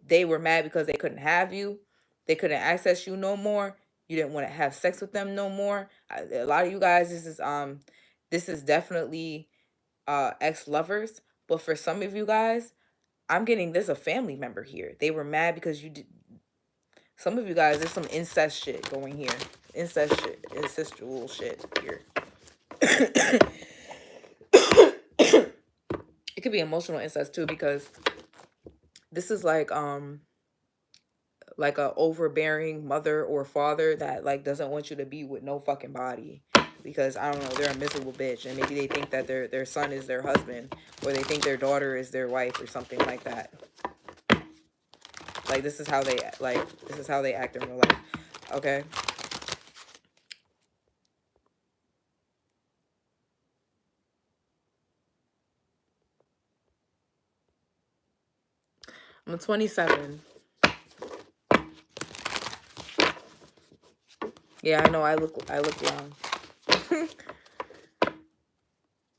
they were mad because they couldn't have you. They couldn't access you no more. You didn't want to have sex with them no more. A lot of you guys, this is definitely ex-lovers, but for some of you guys, I'm getting there's a family member here. They were mad because you did. Some of you guys, there's some incest shit going here. Incest shit, incestual shit here. It could be emotional incest too, because this is like a overbearing mother or father that like doesn't want you to be with no fucking body, because I don't know, they're a miserable bitch, and maybe they think that their son is their husband, or they think their daughter is their wife or something like that. Like, this is how they act in real life. Okay. I'm 27. Yeah, I know. I look young.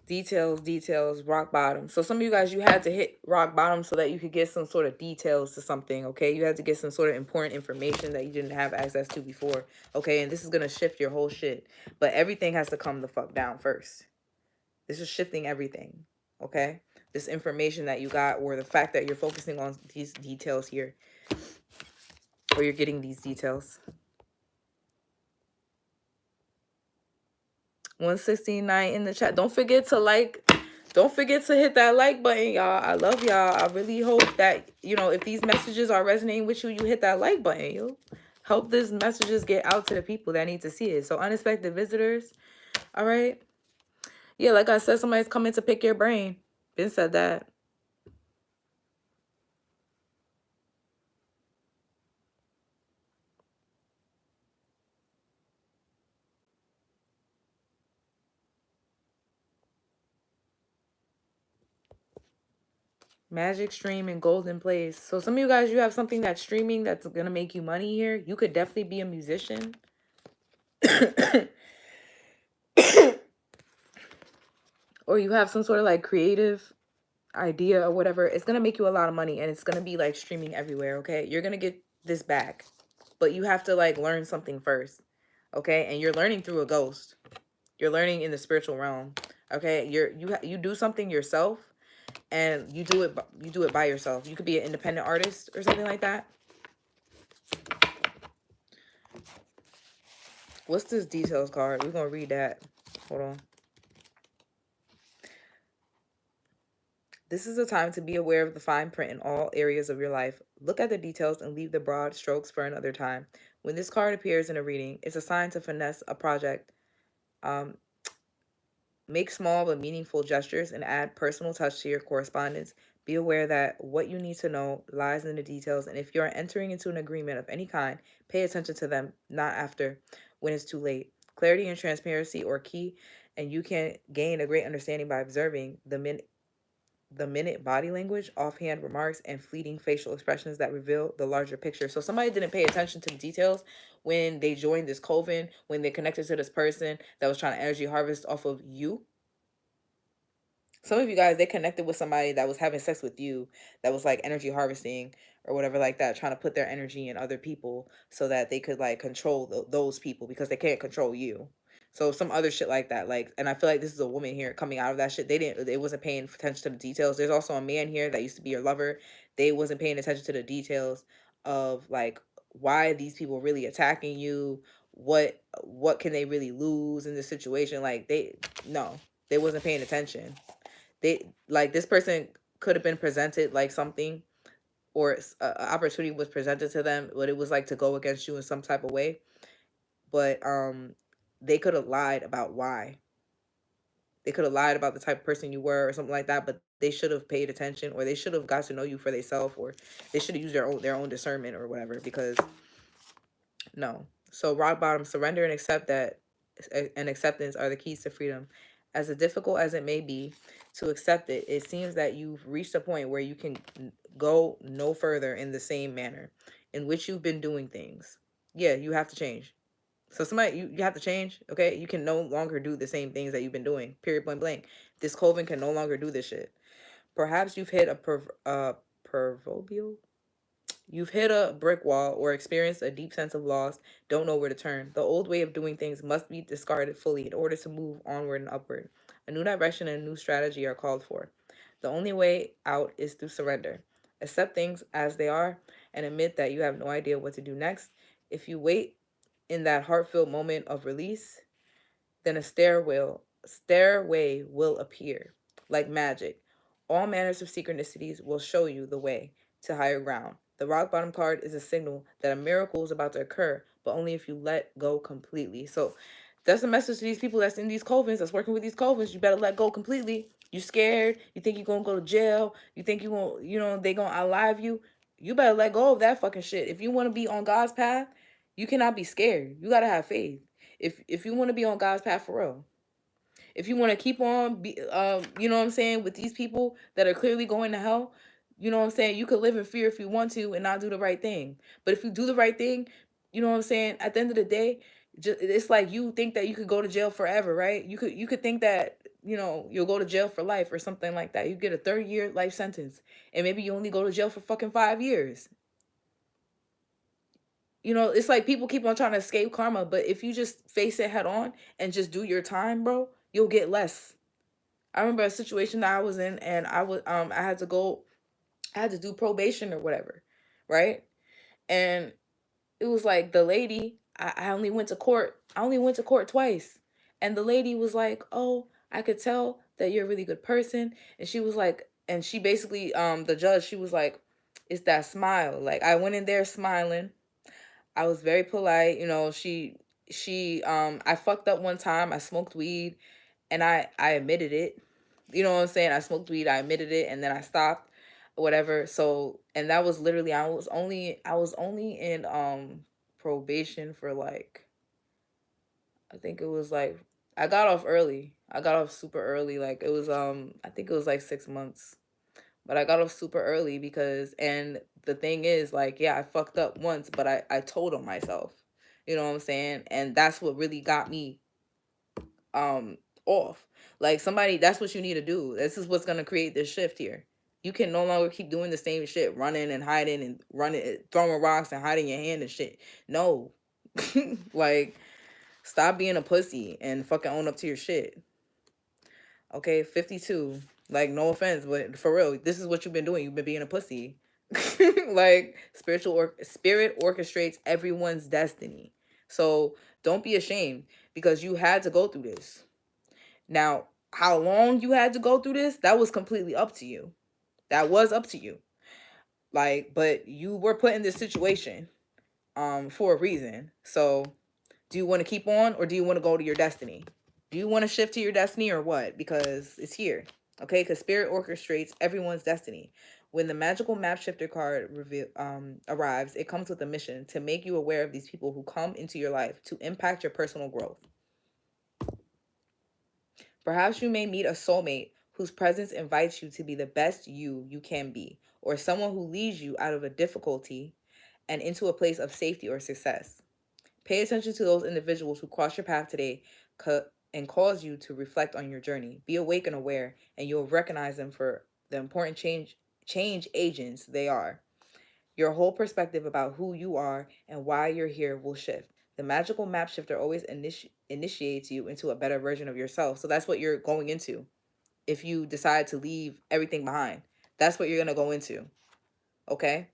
Details, rock bottom. So some of you guys, you had to hit rock bottom so that you could get some sort of details to something, okay? You had to get some sort of important information that you didn't have access to before, okay? And this is going to shift your whole shit. But everything has to come the fuck down first. This is shifting everything, okay? This information that you got, or the fact that you're focusing on these details here, or you're getting these details. 169 in the chat. Don't forget to hit that like button, y'all. I love y'all. I really hope that, if these messages are resonating with you, you hit that like button, yo. Help these messages get out to the people that need to see it. So unexpected visitors, all right? Yeah, like I said, somebody's coming to pick your brain. Been said that. Magic stream and golden place. So some of you guys, you have something that's streaming that's gonna make you money here. You could definitely be a musician. Or you have some sort of like creative idea or whatever. It's gonna make you a lot of money, and it's gonna be like streaming everywhere. Okay, you're gonna get this back, but you have to like learn something first. Okay, and you're learning through a ghost. You're learning in the spiritual realm. Okay, you do something yourself, and you do it by yourself. You could be an independent artist or something like that. What's this details card? We're gonna read that. Hold on. This is a time to be aware of the fine print in all areas of your life. Look at the details and leave the broad strokes for another time. When this card appears in a reading, it's a sign to finesse a project. Um, Make small but meaningful gestures and add personal touch to your correspondence. Be aware that what you need to know lies in the details, and if you are entering into an agreement of any kind, pay attention to them, not after, when it's too late. Clarity and transparency are key, and you can gain a great understanding by observing the minute body language, offhand remarks, and fleeting facial expressions that reveal the larger picture. So somebody didn't pay attention to the details when they joined this coven, when they connected to this person that was trying to energy harvest off of you. Some of you guys, they connected with somebody that was having sex with you, that was like energy harvesting or whatever like that, trying to put their energy in other people so that they could like control those people because they can't control you. So some other shit like that, like, and I feel like this is a woman here coming out of that shit. They wasn't paying attention to the details. There's also a man here that used to be your lover. They wasn't paying attention to the details of like why these people really attacking you. What can they really lose in this situation? Like they wasn't paying attention. They like this person could have been presented like something, or an opportunity was presented to them, but it was like to go against you in some type of way. But they could have lied about why. They could have lied about the type of person you were or something like that, but they should have paid attention, or they should have got to know you for themselves, or they should have used their own discernment or whatever, because no. So rock bottom, surrender and accept that, and acceptance are the keys to freedom. As difficult as it may be to accept it, it seems that you've reached a point where you can go no further in the same manner in which you've been doing things. Yeah, you have to change. So somebody, you have to change, okay? You can no longer do the same things that you've been doing. Period, point blank. This coven can no longer do this shit. Perhaps you've hit a proverbial. You've hit a brick wall or experienced a deep sense of loss, don't know where to turn. The old way of doing things must be discarded fully in order to move onward and upward. A new direction and a new strategy are called for. The only way out is through surrender. Accept things as they are and admit that you have no idea what to do next. If you wait in that heart-filled moment of release, then a stairway will appear like magic. All manners of synchronicities will show you the way to higher ground. The rock bottom card is a signal that a miracle is about to occur, but only if you let go completely. So that's a message to these people that's in these covens, that's working with these covens. You better let go completely. You scared. You think you're gonna go to jail. You think you won't, they gonna outlive you. You better let go of that fucking shit. If you want to be on God's path, you cannot be scared. You gotta have faith. If you want to be on God's path for real, if you want to keep on you know what I'm saying, with these people that are clearly going to hell, you know what I'm saying, you could live in fear if you want to and not do the right thing. But if you do the right thing, you know what I'm saying, at the end of the day, Just, it's like you think that you could go to jail forever, right? You could think that, you'll go to jail for life or something like that. You get a 30-year life sentence, and maybe you only go to jail for fucking 5 years. It's like people keep on trying to escape karma, but if you just face it head on and just do your time, bro, you'll get less. I remember a situation that I was in, and I had to do probation or whatever, right? And it was like the lady, I only went to court. I only went to court twice. And the lady was like, "Oh, I could tell that you're a really good person." And she was like, and she basically, the judge, she was like, "It's that smile." Like, I went in there smiling. I was very polite. I fucked up one time. I smoked weed, and I admitted it. You know what I'm saying? I smoked weed, I admitted it, and then I stopped, whatever. So, and that was literally, I was only in probation for like, I think it was like, I got off early. I got off super early. Like, it was I think it was like 6 months. But I got off super early because, and the thing is, like, yeah, I fucked up once, but I told on myself. You know what I'm saying? And that's what really got me um off. Like, somebody, that's what you need to do. This is what's gonna create this shift here. You can no longer keep doing the same shit, running and hiding and running, throwing rocks and hiding your hand and shit. No. Like, stop being a pussy and fucking own up to your shit. Okay, 52. Like, no offense, but for real, this is what you've been doing. You've been being a pussy. Like, spirit orchestrates everyone's destiny. So don't be ashamed, because you had to go through this. Now, how long you had to go through this, that was completely up to you. That was up to you. Like, but you were put in this situation for a reason. So, do you want to keep on, or do you want to go to your destiny? Do you want to shift to your destiny or what? Because it's here. Okay, because spirit orchestrates everyone's destiny. When the magical map shifter card arrives, it comes with a mission to make you aware of these people who come into your life to impact your personal growth. Perhaps you may meet a soulmate whose presence invites you to be the best you can be, or someone who leads you out of a difficulty and into a place of safety or success. Pay attention to those individuals who cross your path today and cause you to reflect on your journey. Be awake and aware, and you'll recognize them for the important change agents they are. Your whole perspective about who you are and why you're here will shift. The magical map shifter always initiates you into a better version of yourself. So that's what you're going into. If you decide to leave everything behind, that's what you're going to go into. Okay?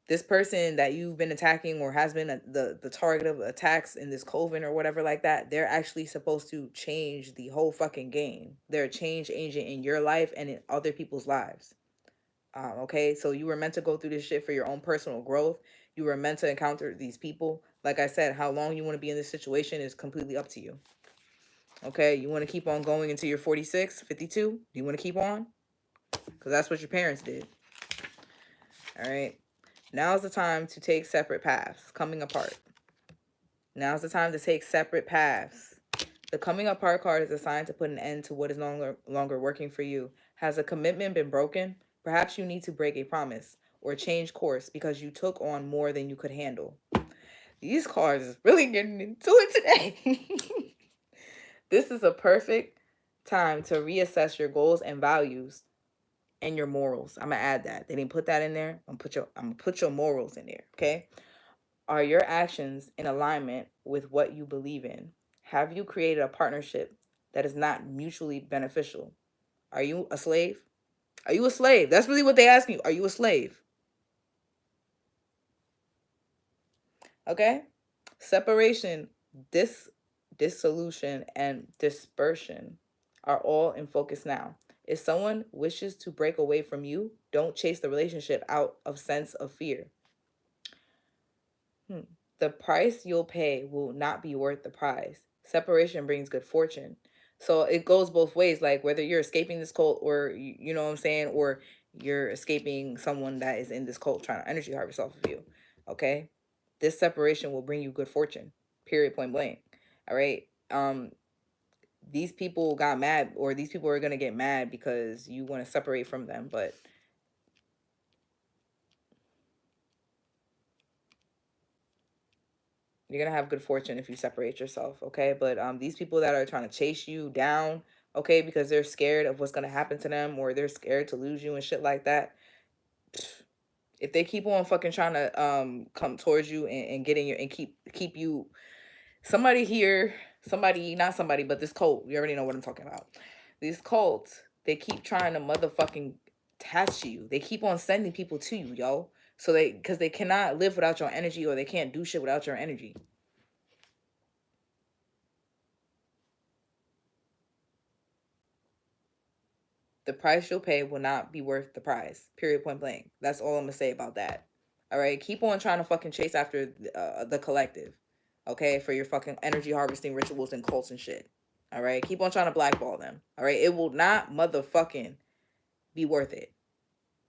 This person that you've been attacking, or has been the target of attacks in this coven or whatever like that, they're actually supposed to change the whole fucking game. They're a change agent in your life and in other people's lives. Okay, so you were meant to go through this shit for your own personal growth. You were meant to encounter these people. Like I said, how long you want to be in this situation is completely up to you. Okay, you want to keep on going until you're 46, 52? Do you want to keep on? Because that's what your parents did. All right. Now's the time to take separate paths, coming apart. Now's the time to take separate paths. The coming apart card is assigned to put an end to what is no longer working for you. Has a commitment been broken? Perhaps you need to break a promise or change course because you took on more than you could handle. These cards is really getting into it today. This is a perfect time to reassess your goals and values and your morals. I'm gonna add that. They didn't put that in there. I'm gonna put your morals in there. Okay. Are your actions in alignment with what you believe in? Have you created a partnership that is not mutually beneficial? Are you a slave? Are you a slave? That's really what they ask you. Are you a slave? Okay? Separation, dissolution, and dispersion are all in focus now. If someone wishes to break away from you, don't chase the relationship out of sense of fear. The price you'll pay will not be worth the prize. Separation brings good fortune. So it goes both ways, like whether you're escaping this cult, or you know what I'm saying, or you're escaping someone that is in this cult trying to energy harvest off of you. Okay? This separation will bring you good fortune. Period, point blank. All right? These people got mad, or these people are going to get mad because you want to separate from them, but You're gonna have good fortune if you separate yourself, okay? But these people that are trying to chase you down, okay, because they're scared of what's gonna happen to them, or they're scared to lose you and shit like that. If they keep on fucking trying to come towards you and get in your and keep you, somebody here, somebody, not somebody, but this cult, you already know what I'm talking about. These cults, they keep trying to motherfucking attach to you. They keep on sending people to you, yo. So because they cannot live without your energy, or they can't do shit without your energy. The price you'll pay will not be worth the price. Period, point blank. That's all I'm gonna say about that. All right, keep on trying to fucking chase after the collective, okay, for your fucking energy harvesting rituals and cults and shit. All right, keep on trying to blackball them. All right, it will not motherfucking be worth it.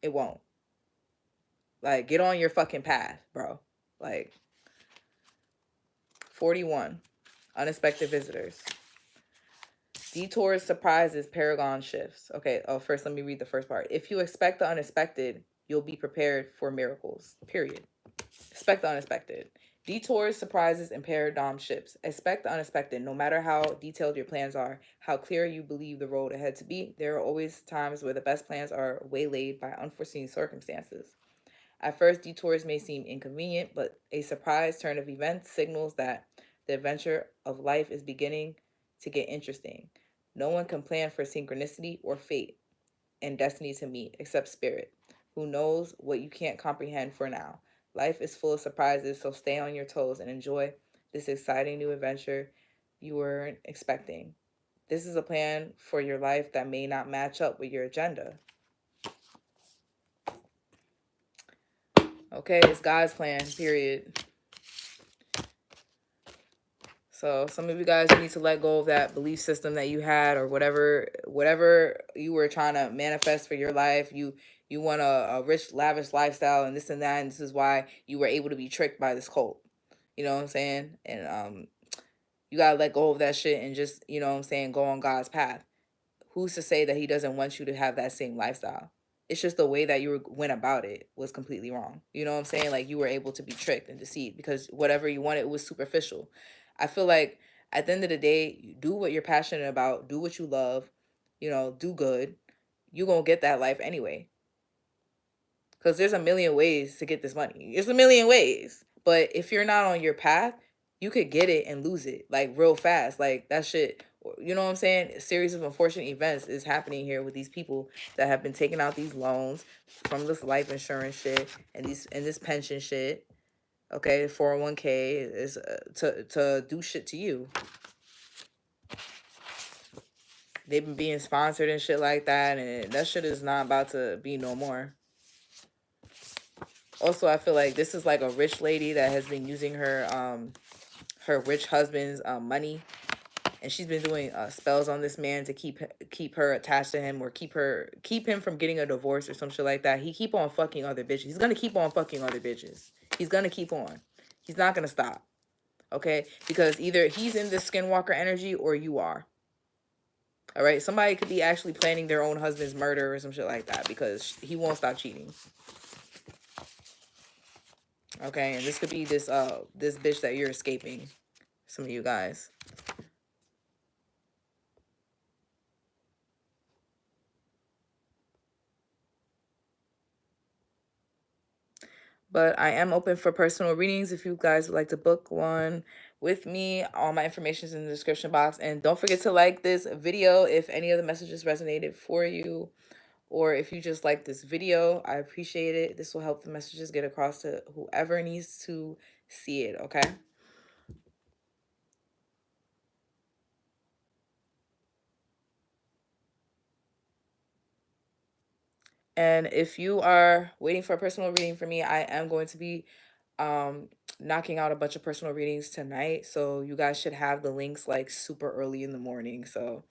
It won't. Like, get on your fucking path, bro. Like, 41, unexpected visitors. Detours, surprises, paragon shifts. Okay, first let me read the first part. If you expect the unexpected, you'll be prepared for miracles. Period. Expect the unexpected. Detours, surprises, and paradigm shifts. Expect the unexpected. No matter how detailed your plans are, how clear you believe the road ahead to be, there are always times where the best plans are waylaid by unforeseen circumstances. At first, detours may seem inconvenient, but a surprise turn of events signals that the adventure of life is beginning to get interesting. No one can plan for synchronicity or fate and destiny to meet except spirit, who knows what you can't comprehend for now. Life is full of surprises, so stay on your toes and enjoy this exciting new adventure you weren't expecting. This is a plan for your life that may not match up with your agenda. Okay, it's God's plan, period. So some of you guys need to let go of that belief system that you had, or whatever you were trying to manifest for your life. You want a rich, lavish lifestyle and this and that, and this is why you were able to be tricked by this cult. You know what I'm saying? And you gotta let go of that shit and just, you know what I'm saying, go on God's path. Who's to say that he doesn't want you to have that same lifestyle? It's just the way that went about it was completely wrong. You know what I'm saying? Like, you were able to be tricked and deceived because whatever you wanted was superficial. I feel like at the end of the day, do what you're passionate about, do what you love, do good. You're going to get that life anyway. Because there's a million ways to get this money. There's a million ways. But if you're not on your path, you could get it and lose it like real fast. Like, that shit, you know what I'm saying? A series of unfortunate events is happening here with these people that have been taking out these loans from this life insurance shit and this pension shit. Okay, 401k is to do shit to you. They've been being sponsored and shit like that, and that shit is not about to be no more. Also, I feel like this is like a rich lady that has been using her rich husband's money, and she's been doing spells on this man to keep her attached to him, or keep him from getting a divorce or some shit like that. He keep on fucking other bitches. He's gonna keep on fucking other bitches. He's gonna keep on. He's not gonna stop. Okay, because either he's in this skinwalker energy or you are. All right, somebody could be actually planning their own husband's murder or some shit like that because he won't stop cheating. Okay, and this could be this bitch that you're escaping. Some of you guys. But I am open for personal readings if you guys would like to book one with me. All my information is in the description box. And don't forget to like this video if any of the messages resonated for you. Or if you just like this video, I appreciate it. This will help the messages get across to whoever needs to see it, okay? And if you are waiting for a personal reading from me, I am going to be knocking out a bunch of personal readings tonight. So you guys should have the links like super early in the morning. So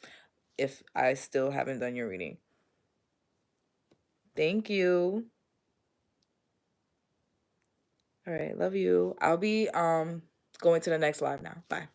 if I still haven't done your reading. Thank you. All right, love you. I'll be going to the next live now. Bye.